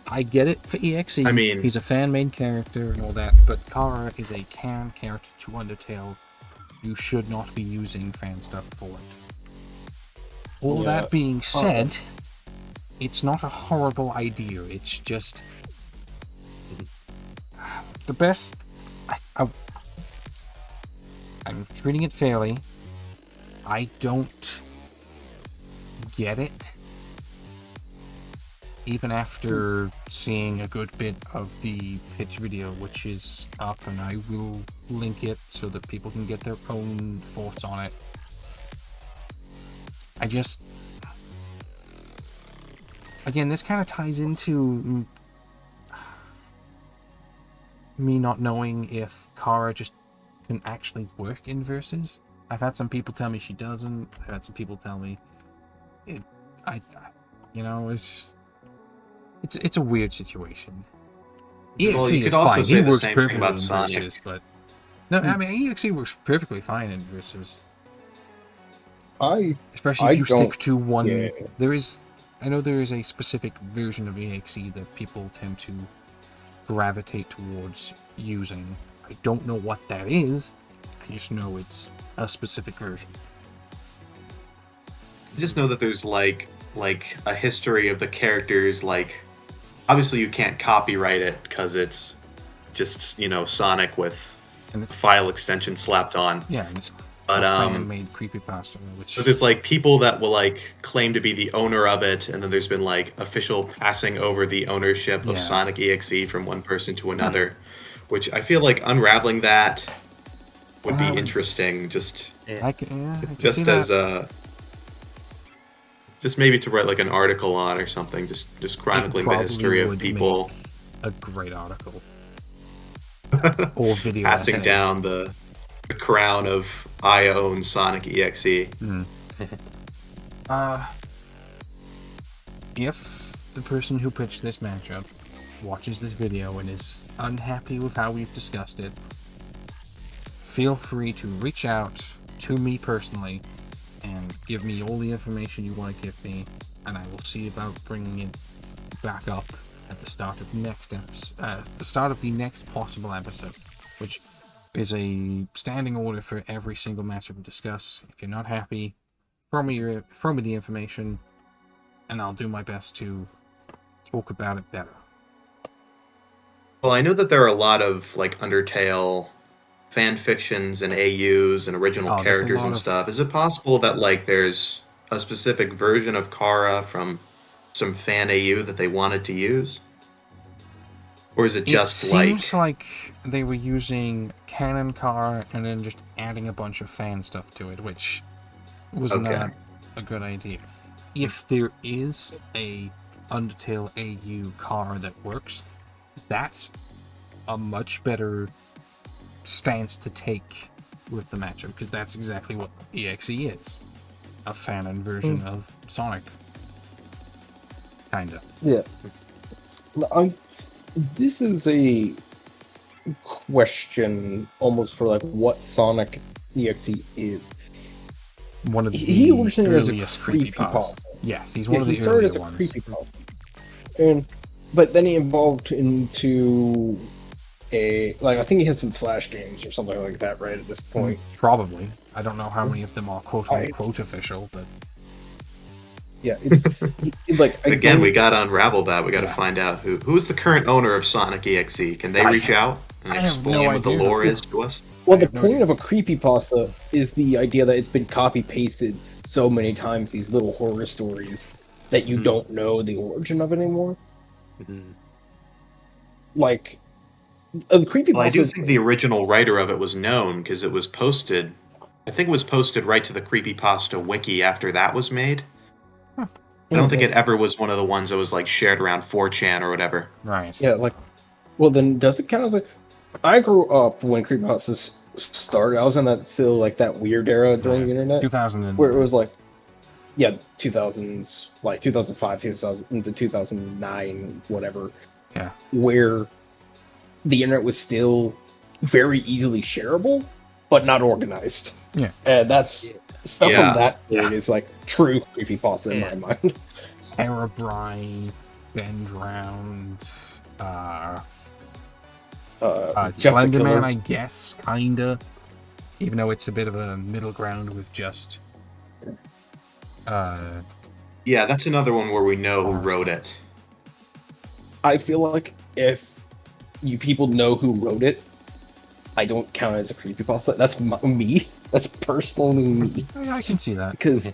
I get it for EXE. I mean, he's a fan-made character and all that, but Chara is a canon character to Undertale. You should not be using fan stuff for it. All that being said, it's not a horrible idea. It's just the best. I'm treating it fairly. I don't get it, even after seeing a good bit of the pitch video, which is up, and I will link it so that people can get their own thoughts on it. I just... Again, this kind of ties into me not knowing if Chara just can actually work in verses. I've had some people tell me she doesn't. I've had some people tell me it. It's a weird situation. Well, EXE you could is also fine. say He the works same thing perfectly about in Sonic. verses, but no, I mean EXE works perfectly fine in verses. Especially if you stick to one. Yeah. I know there is a specific version of EXE that people tend to gravitate towards using. I don't know what that is. I just know it's a specific version. I just know that there's like a history of the characters. Like, obviously you can't copyright it because it's just, Sonic with And it's file extension slapped on. yeah, and it's But a fan-made creepypasta, which so there's like people that will like claim to be the owner of it, and then there's been like official passing over the ownership of Yeah. Sonic.EXE from one person to another, which I feel like unraveling that would be interesting. Just I can just see as that. just maybe to write like an article on or something, just chronicling the probably history of would people a great article or video passing essay. down the crown of I own Sonic.EXE. If the person who pitched this matchup watches this video and is unhappy with how we've discussed it, feel free to reach out to me personally and give me all the information you want to give me, and I will see about bringing it back up at the start of the next possible episode, which is a standing order for every single matchup we discuss. If you're not happy, throw me the information, and I'll do my best to talk about it better. Well, I know that there are a lot of like Undertale fan fictions and AUs and original There's a characters lot and of- stuff. Is it possible that like there's a specific version of Chara from some fan AU that they wanted to use? Or is it just it seems like they were using canon Chara and then just adding a bunch of fan stuff to it, which was not a good idea. If there is a Undertale AU Chara that works, that's a much better stance to take with the matchup, because that's exactly what EXE is. A fanon version of Sonic. Kinda. Yeah. This is a question almost for like what Sonic.EXE is. One of the He originated as a earliest creepypasta. Yes, he's one of the he started earlier as a ones. creepypasta, but then he evolved into I think he has some Flash games or something like that right at this point. Probably. I don't know how many of them are quote I- unquote official, but Yeah, it's like Again, we got to unravel that. We got to Yeah. find out who's the current owner of Sonic.EXE. Can they I reach have- out and I have explain no what the idea. lore is to us? Well, I the have no point idea. of a creepypasta is the idea that it's been copy pasted so many times, these little horror stories, that you don't know the origin of it anymore. Like, the creepypasta. Well, I do think the original writer of it was known because it was posted. I think it was posted right to the Creepypasta wiki after that was made. I don't think it ever was one of the ones that was like shared around 4chan or whatever. right. Yeah, like, well, then does it count as like? I grew up when creepypastas started. I was in that still like that weird era during the internet 2000 where it was like, yeah, 2000s, like 2005, 2000 into 2009, whatever. Yeah. Where the internet was still very easily shareable, but not organized. Yeah. And that's stuff Yeah. from that period is like true creepypasta in my mind. Herobrine, Bend Round, Jeff the Slenderman, Killer. I guess, kinda. Even though it's a bit of a middle ground with just Yeah, that's another one where we know who wrote it. I feel like if you people know who wrote it, I don't count it as a creepypasta. That's me. That's personally me. I can see that. Because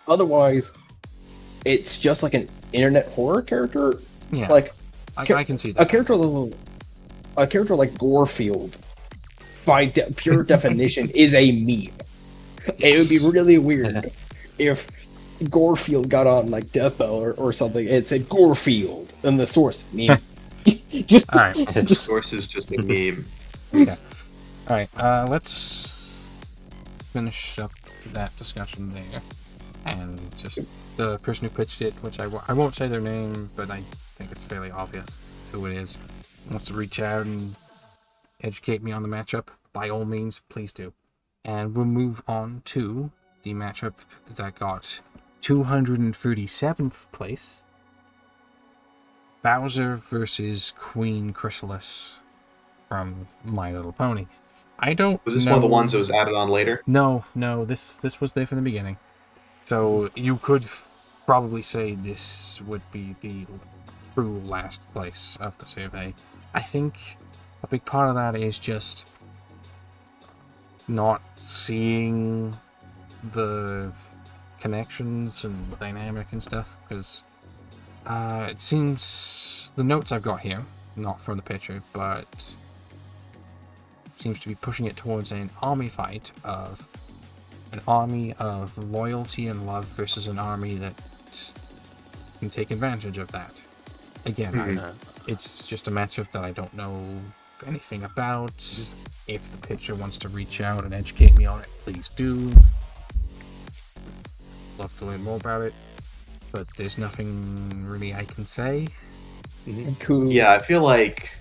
otherwise, it's just like an internet horror character. Yeah. Like I can see a that. character like Gorefield, by pure definition, is a meme. It would be really weird if Gorefield got on like Deathbell or something and said Gorefield and the source meme. Just, Alright. The just source is just a meme. Okay. Alright, let's finish up that discussion there. And just the person who pitched it, which I won't say their name, but I think it's fairly obvious who it is, wants to reach out and educate me on the matchup, by all means, please do. And we'll move on to the matchup that got 237th place. Bowser versus Queen Chrysalis from My Little Pony. I don't Was this know... one of the ones that was added on later? No, this was there from the beginning. So you could probably say this would be the true last place of the survey. I think a big part of that is just not seeing the connections and dynamic and stuff, because it seems the notes I've got here, not from the picture, but seems to be pushing it towards an army fight of an army of loyalty and love versus an army that can take advantage of that. Again, it's just a matchup that I don't know anything about. If the pitcher wants to reach out and educate me on it, please do. Love to learn more about it, but there's nothing really I can say. cool. Yeah, I feel like,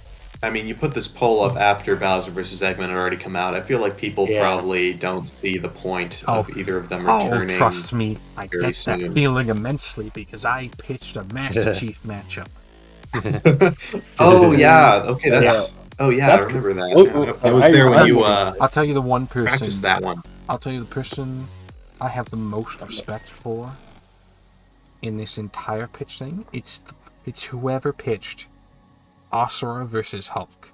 I mean, you put this poll up after Bowser vs. Eggman had already come out. I feel like people probably don't see the point of either of them returning. Oh, trust me, I very get that soon. feeling immensely because I pitched a Master Chief matchup. Oh yeah, okay, that's. Oh yeah, That's I remember that. oh, I was there when you I'll tell you the one practiced person. that one. I'll tell you the person I have the most respect for in this entire pitch thing. It's whoever pitched Asura versus Hulk.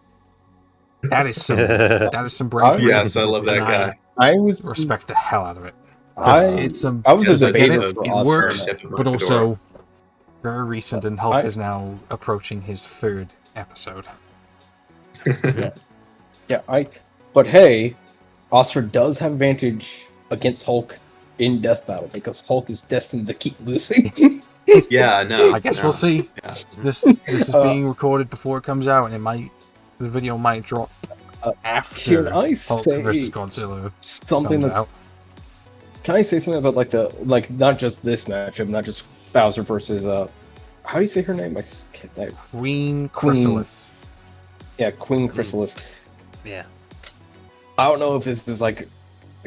That is some bravery. Yes, I love that and guy. I was Respect the hell out of it. I Some, I was Yes, a I get debater it. for it Oscar. works, Tip of my but fedora. also very recent, and Hulk is now approaching his third episode. But hey, Oscar does have advantage against Hulk in Death Battle because Hulk is destined to keep losing. Yeah, no. I guess no. we'll see. Yeah. This is being recorded before it comes out, and the video might drop after Can I Hulk say versus Godzilla something comes that's out. Can I say something about not just this matchup, not just Bowser versus how do you say her name? Queen Chrysalis. Queen Chrysalis. Yeah. I don't know if this is like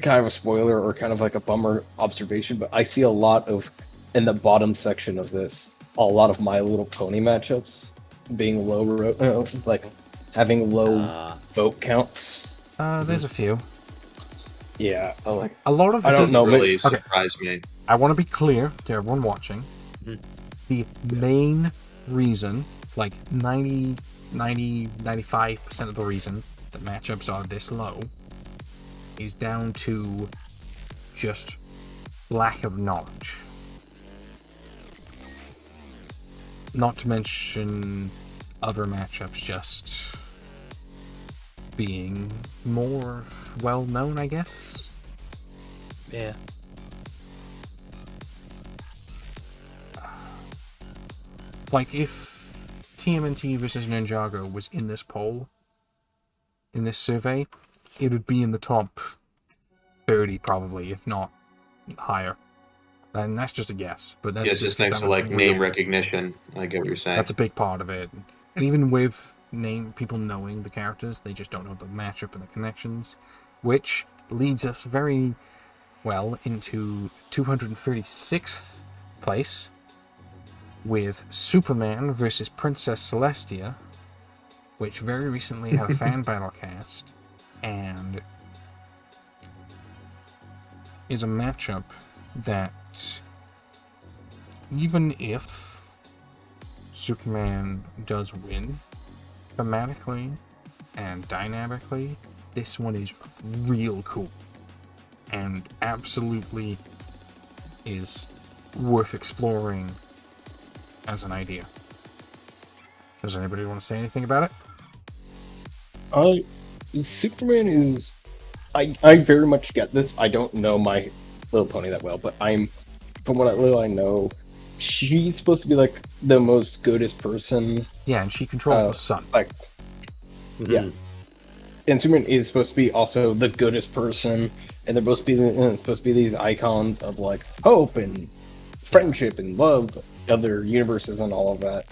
kind of a spoiler or kind of like a bummer observation, but I see a lot of in the bottom section of this, a lot of My Little Pony matchups being like having low vote counts. There's a few. Yeah, like A lot of I it don't is- know. Really Maybe, surprised me. I want to be clear to everyone watching. The main reason, like 95% of the reason that matchups are this low is down to just lack of knowledge. Not to mention other matchups just being more well known, I guess. Yeah. Like, if TMNT versus Ninjago was in this poll, in this survey, it would be in the top 30 probably, if not higher. And that's just a guess. But that's Yeah, just that next to much like name real- recognition. I get what you're saying. That's a big part of it. And even with people knowing the characters, they just don't know the matchup and the connections, which leads us very well into 236th place with Superman versus Princess Celestia, which very recently had a fan battle cast, and is a matchup that, even if Superman does win thematically and dynamically, this one is real cool and absolutely is worth exploring as an idea. Does anybody want to say anything about it? Superman is. I very much get this. I don't know My Little Pony that well, but from what little I know, she's supposed to be like the most goodest person. Yeah, and she controls the sun. Like, yeah, and Superman is supposed to be also the goodest person, and they're supposed to be these icons of like hope and friendship and love, other universes and all of that.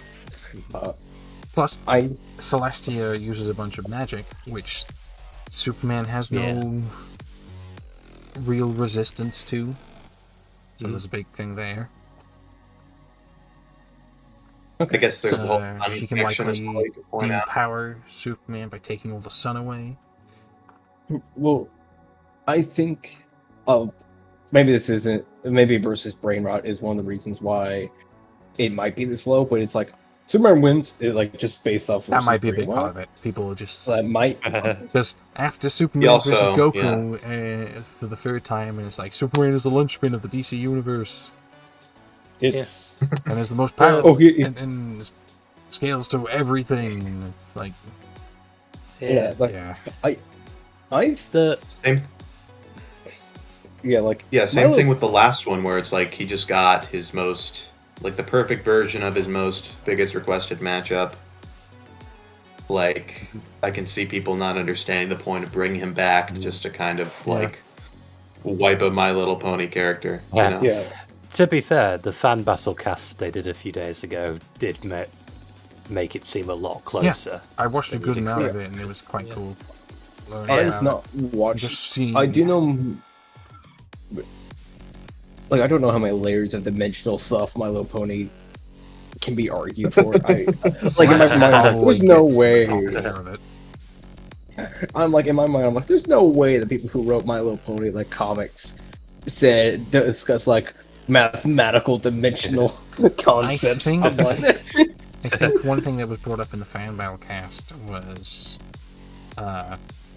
Plus, Celestia uses a bunch of magic, which Superman has no real resistance to. So there's a big thing there. I guess there's a whole She can connection as likely well you could point out. depower Superman by taking all the sun away. Well, I think maybe this isn't. Maybe versus brain rot is one of the reasons why it might be this low, but it's like Superman wins, like just based off. That might be a brain big rot. part of it. People just That might. because after Superman also, versus Goku for the third time, and it's like Superman is the linchpin of the DC universe, It's and is the most powerful, okay. and scales to everything. And it's like, Yeah, like I Same. yeah, like Same thing with the last one where it's like he just got his most, like the perfect version of his biggest requested matchup. Like, I can see people not understanding the point of bringing him back just to kind of like wipe a My Little Pony character. Yeah. You know? Yeah. To be fair, the fan battle cast they did a few days ago did make it seem a lot closer. I watched a than good you'd amount of expect. it, and it was quite cool. I've not watched. Just seeing. I do know. Like, I don't know how many layers of dimensional stuff My Little Pony can be argued for. Like, in my mind, there's no way. I'm like, in my mind, I'm like, there's no way the people who wrote My Little Pony, like, comics, discuss, like, mathematical dimensional concepts. I Like, I think one thing that was brought up in the fan battle cast was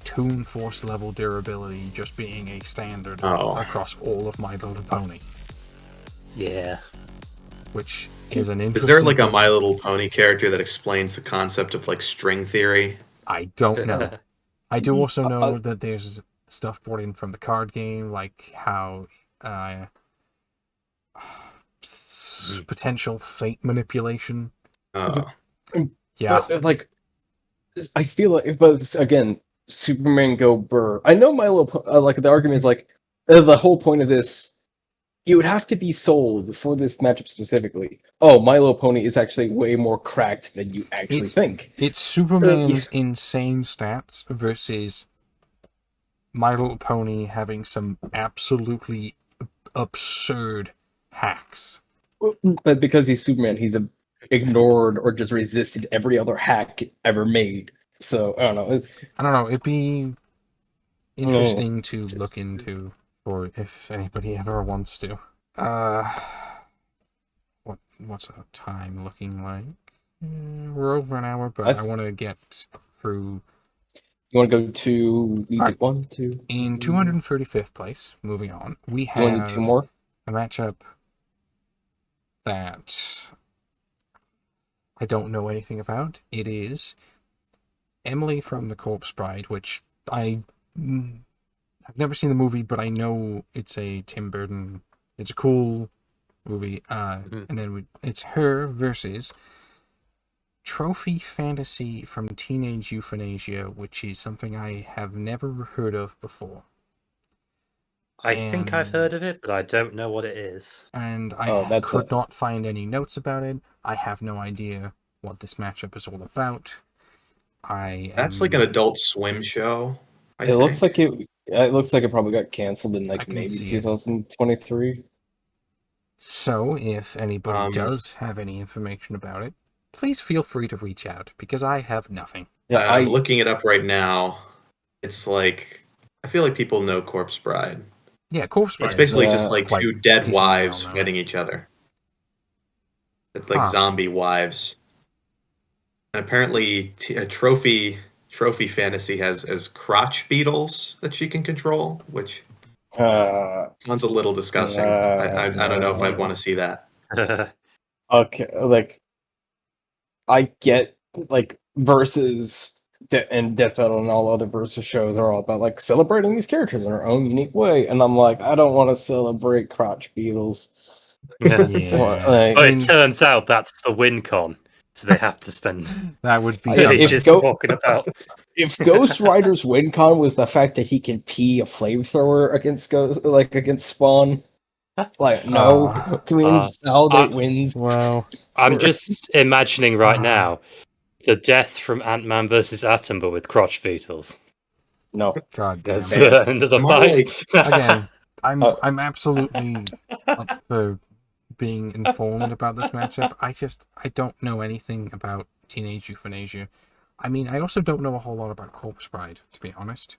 Toon Force level durability just being a standard across all of My Little Pony. Yeah. Which is an interesting... Is there like a My Little Pony character that explains the concept of like string theory? I don't know. I do also know that there's stuff brought in from the card game, like how potential fate manipulation. Yeah. But, like, I feel like, but again, Superman go burr. I know My Little like, the argument is like, the whole point of this, you would have to be sold for this matchup specifically. Oh, My Little Pony is actually way more cracked than you actually think. It's Superman's insane stats versus My Little Pony having some absolutely absurd hacks. But because he's Superman, he's ignored or just resisted every other hack ever made. So I don't know. I don't know. It'd be interesting to Just- look into for if anybody ever wants to. Uh, what's our time looking like? We're over an hour, but I want to get through. You want to go to All right. 1, 2. In 235th place, moving on, we You want to do 2 have more? a matchup that I don't know anything about. It is Emily from The Corpse Bride, which I've never seen the movie, but I know it's a Tim Burton. It's a cool movie. And then it's her versus Trophy Fantasy from Teenage Euthanasia, which is something I have never heard of before. I think I've heard of it, but I don't know what it is. And I could not find any notes about it. I have no idea what this matchup is all about. That's like an Adult Swim show. It looks like it probably got canceled in like maybe see 2023. So if anybody does have any information about it, please feel free to reach out, because I have nothing. Yeah, I'm looking it up right now. It's like, I feel like people know Corpse Bride. Yeah, Corpse Bride. It's basically just like quite two dead decently wives well-known. fighting each other. It's like zombie wives. And apparently, a trophy fantasy has crotch beetles that she can control, which sounds a little disgusting. I don't know if I'd want to see that. Okay, like I get like versus and Death Metal and all other versus shows are all about like celebrating these characters in their own unique way, and I'm like, I don't want to celebrate crotch beetles. Yeah. Like, But it turns out that's the win con, so they have to spend. That would be ages walking about. If Ghost Rider's win con was the fact that he can pee a flamethrower against Spawn, like no, can we invalidate wins? Well, I'm just imagining right now the death from Ant-Man versus Atom, but with crotch beetles. No, God damn. That's the end of the fight. Again, I'm absolutely up for being informed about this matchup. I don't know anything about Teenage Euthanasia. I mean, I also don't know a whole lot about Corpse Bride, to be honest.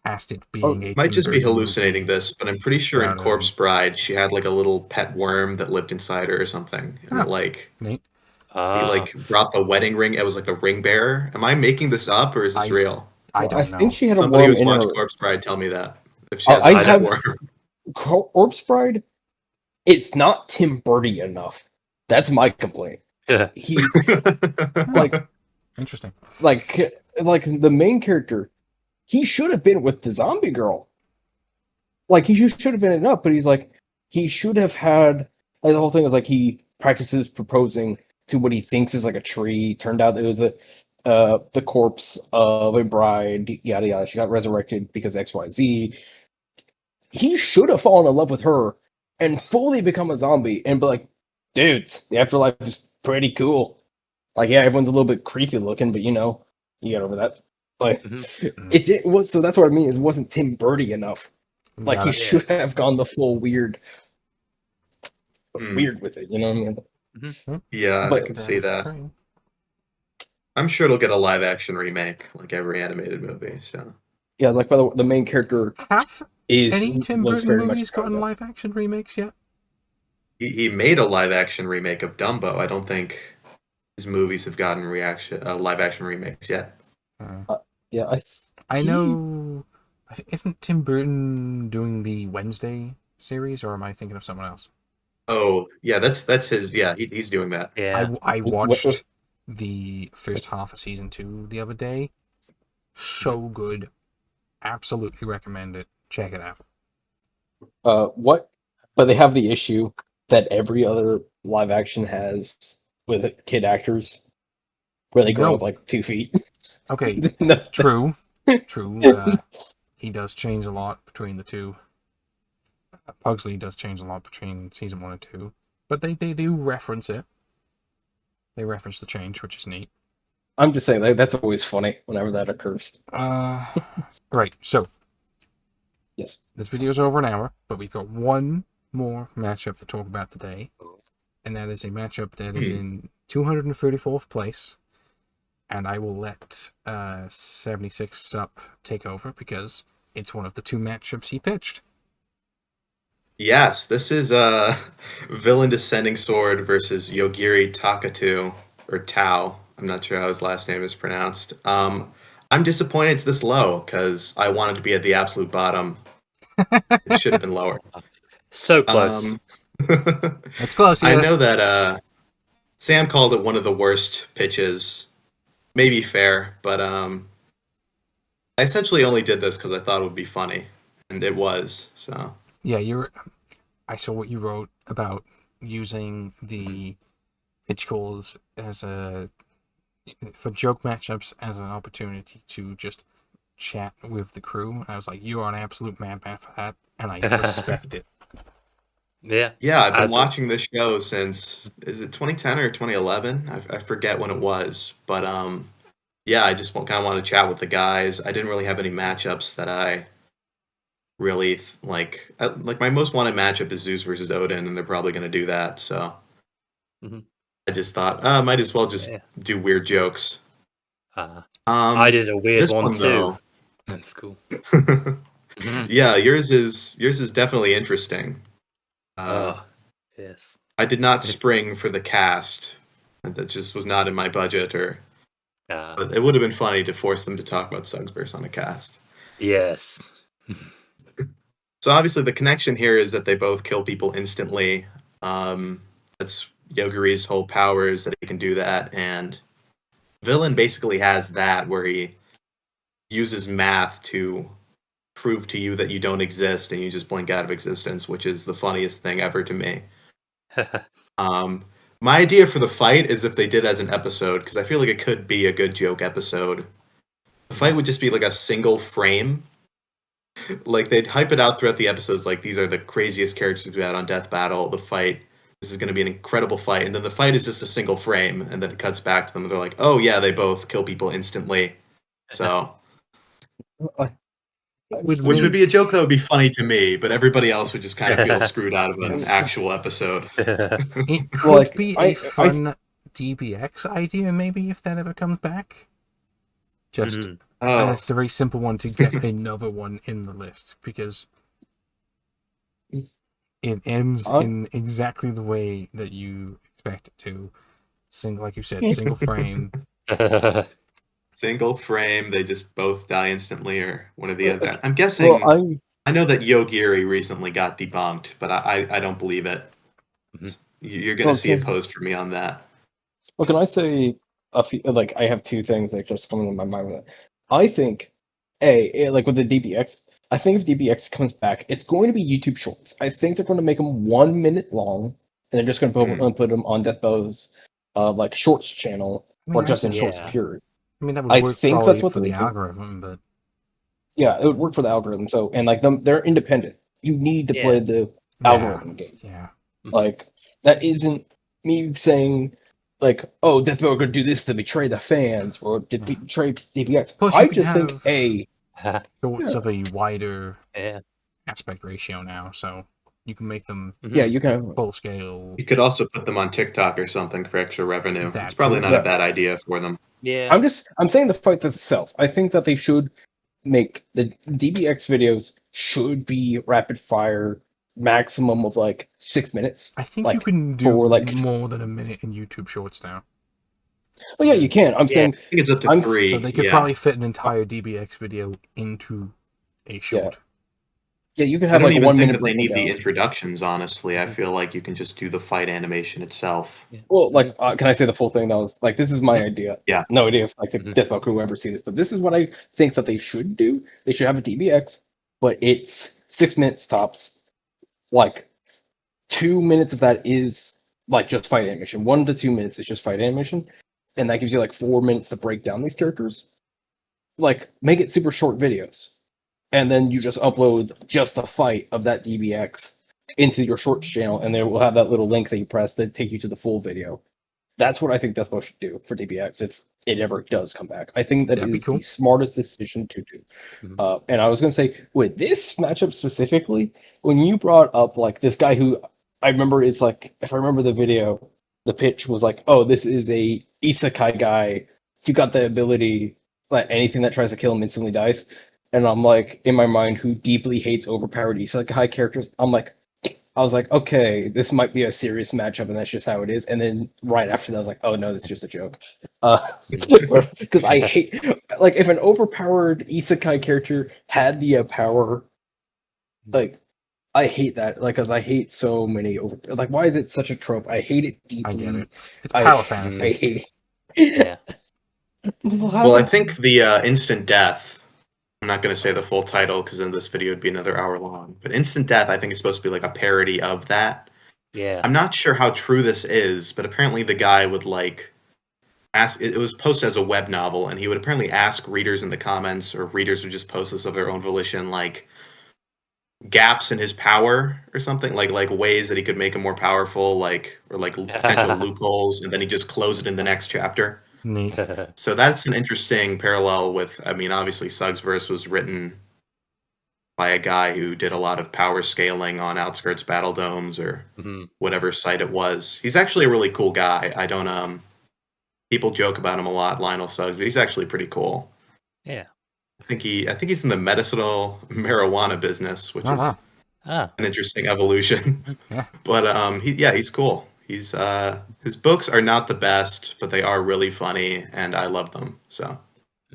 Past it being a Might Tim just be Burton hallucinating movie. this, but I'm pretty sure in Corpse Bride she had like a little pet worm that lived inside her or something, and neat. He like brought the wedding ring. It was like the ring bearer. Am I making this up or is this real? I don't know. think she had Somebody a worm who's in watched her. Corpse Bride tell me that if she has a pet worm. Corpse Bride. It's not Tim Burton enough. That's my complaint. Yeah. He like interesting. Like the main character, he should have been with the zombie girl. Like he should have ended up, but he should have had like the whole thing was like he practices proposing to what he thinks is like a tree. Turned out it was the corpse of a bride. Yada yada. She got resurrected because XYZ. He should have fallen in love with her and fully become a zombie and be like, dudes, the afterlife is pretty cool. Like, yeah, everyone's a little bit creepy looking, but you get over that. Like, it was so that's what I mean. It wasn't Tim Burton enough. Like, he should have gone the full weird with it. You know what I mean? Yeah, I can see that. I'm sure it'll get a live action remake, like every animated movie. So yeah, like by the way, the main character have any Tim Burton movies gotten live action remakes yet? He made a live action remake of Dumbo. I don't think his movies have gotten live action remakes yet. Yeah, I know. Isn't Tim Burton doing the Wednesday series, or am I thinking of someone else? Oh, yeah, that's his. Yeah, he's doing that. Yeah, I watched the first half of season 2 the other day. So good. Absolutely recommend it. Check it out. But they have the issue that every other live action has with kid actors, where they grow up like 2 feet. Okay, true. He does change a lot between the two. Pugsley does change a lot between season 1 and 2, but they do reference it. They reference the change, which is neat. I'm just saying that's always funny whenever that occurs. Right. So, yes, this video is over an hour, but we've got one more matchup to talk about today, and that is a matchup that is in 234th place. and I will let 76 Sup take over because it's one of the 2 matchups he pitched. Yes, this is Villain Descendingsword versus Yogiri Takatou, or Tao. I'm not sure how his last name is pronounced. I'm disappointed it's this low, because I wanted to be at the absolute bottom. It should have been lower. So close. It's close, yeah. I know that Sam called it one of the worst pitches. Maybe fair, but I essentially only did this because I thought it would be funny, and it was, so... Yeah, I saw what you wrote about using the pitch calls for joke matchups as an opportunity to just chat with the crew. I was like, you are an absolute madman for that, and I respect it. Yeah. Yeah, I've been As a- watching this show since, is it 2010 or 2011? I forget when it was, but yeah, I just kind of want to chat with the guys. I didn't really have any matchups that I really like. My most wanted matchup is Zeus versus Odin, and they're probably going to do that. So Mhm. I just thought, might as well just Yeah. do weird jokes. I did a weird this one too. though, That's cool. Mhm. yeah, yours is definitely interesting. Oh, yes. I did not spring for the cast. That just was not in my budget, but it would have been funny to force them to talk about Sugverse on a cast. Yes. So obviously the connection here is that they both kill people instantly. That's Yogiri's whole power is that he can do that, and Villain basically has that where he uses math to prove to you that you don't exist and you just blink out of existence, which is the funniest thing ever to me. My idea for the fight is if they did as an episode, because I feel like it could be a good joke episode. The fight would just be like a single frame. Like they'd hype it out throughout the episodes, like these are the craziest characters we had on Death Battle. The fight, this is going to be an incredible fight, and then the fight is just a single frame, and then it cuts back to them, and they're like, "Oh yeah, they both kill people instantly." So, which would be a joke that would be funny to me, but everybody else would just kind of feel screwed out of an actual episode. It could Like, be I- a fun DBX idea, maybe, if that ever comes back. Just, and Oh, it's a very simple one to get another one in the list, because it ends in exactly the way that you expect it to. Like you said, single frame. single frame, they just both die instantly, or one of the other. I'm well, guessing. I know that Yogiri recently got debunked, but I don't believe it. You're going to see a post from me on that. Well, can I say a few? Like, I have 2 things that just come into my mind with it. I think, like with the DBX, I think if DBX comes back, it's going to be YouTube Shorts. I think they're going to make them 1 minute long, and they're just going to put them on Death Bow's like Shorts channel, or just in Shorts period. I mean, that would I work think probably that's what for they're the doing. algorithm, but Yeah, it would work for the algorithm. So, and like they're independent. You need to play the algorithm game. yeah. Like, that isn't me saying, like, oh, Death Row are going to do this to betray the fans or to betray DBX. Plus, I you can just think, have shorts of a wider Yeah. aspect ratio now, so you can make them yeah, you can have, full scale. You could also put them on TikTok or something for extra revenue. That It's probably too. not a bad idea for them. Yeah. I'm saying the fight itself. I think that they should make the DBX videos should be rapid fire, maximum of like 6 minutes. I think like, you can do for, like, more than a minute in YouTube Shorts now. well, yeah, you can. I'm saying I think it's up to 3. So they could probably fit an entire DBX video into a short. Yeah, you can I have don't like a even 1 think minute that they need breakdown. the introductions, honestly. I feel like you can just do the fight animation itself. Well, like, can I say the full thing? That was like, this is my idea. Yeah. No idea if like the Death Row crew will ever see this, but this is what I think that they should do. They should have a DBX, but it's 6 minutes tops. Like, 2 minutes of that is like just fight animation. 1 to 2 minutes is just fight animation, and that gives you like 4 minutes to break down these characters. Like, make it super short videos, and then you just upload just the fight of that DBX into your shorts channel, and they will have that little link that you press that take you to the full video. That's what I think Death Row should do for DBX if it ever does come back. I think that is the smartest decision to do. And I was going to say, with this matchup specifically, when you brought up like this guy who I remember, it's like, if I remember the video, the pitch was like, oh, this is a isekai guy he got the ability that anything that tries to kill him instantly dies. And I'm like, in my mind, who deeply hates overpowered isekai characters, I was like, okay, this might be a serious matchup, and that's just how it is. And then right after that, I was like, oh no, this is just a joke. Because I hate, like, if an overpowered isekai character had the power, like, I hate that. Like, because I hate so many like, why is it such a trope? I hate it I get deeply. it. It's power I fantasy. hate it. Yeah. Well, I think the instant death. I'm not going to say the full title because then this video would be another hour long. But instant death, I think, is supposed to be like a parody of that. Yeah. I'm not sure how true this is, but apparently the guy would like ask. It was posted as a web novel, and he would apparently ask readers in the comments, or readers would just post this of their own volition, like gaps in his power or something, like ways that he could make him more powerful, like or like potential loopholes, and then he just close it in the next chapter. Neat. So that's an interesting parallel with. I mean, obviously, Sug's verse was written by a guy who did a lot of power scaling on Outskirts Battle Domes or whatever site it was. He's actually a really cool guy. I don't people joke about him a lot, Lionel Suggs, but he's actually pretty cool. Yeah. I think he's in the medicinal marijuana business, which Oh, is wow. an interesting evolution. Yeah. But he's cool. He's his books are not the best, but they are really funny and I love them. So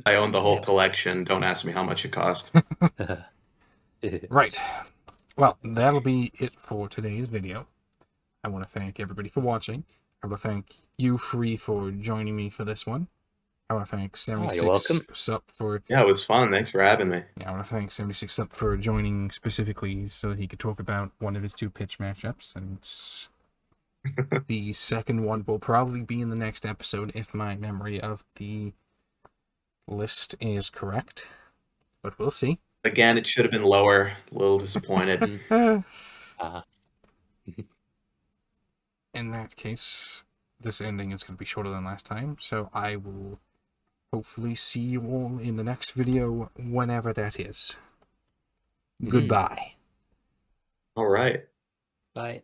I own the whole collection. Don't ask me how much it cost. Right. Well, that'll be it for today's video. I want to thank everybody for watching. I want to thank you, Free, for joining me for this one. I want to thank 76 you're welcome. Sup for... Yeah, it was fun. Thanks for having me. Yeah, I want to thank 76 Sup for joining specifically so that he could talk about one of his 2 pitch matchups. And the second one will probably be in the next episode if my memory of the list is correct. But we'll see. Again, it should have been lower. A little disappointed. In that case, this ending is going to be shorter than last time, so I will hopefully see you all in the next video, whenever that is. Goodbye. All right. Bye.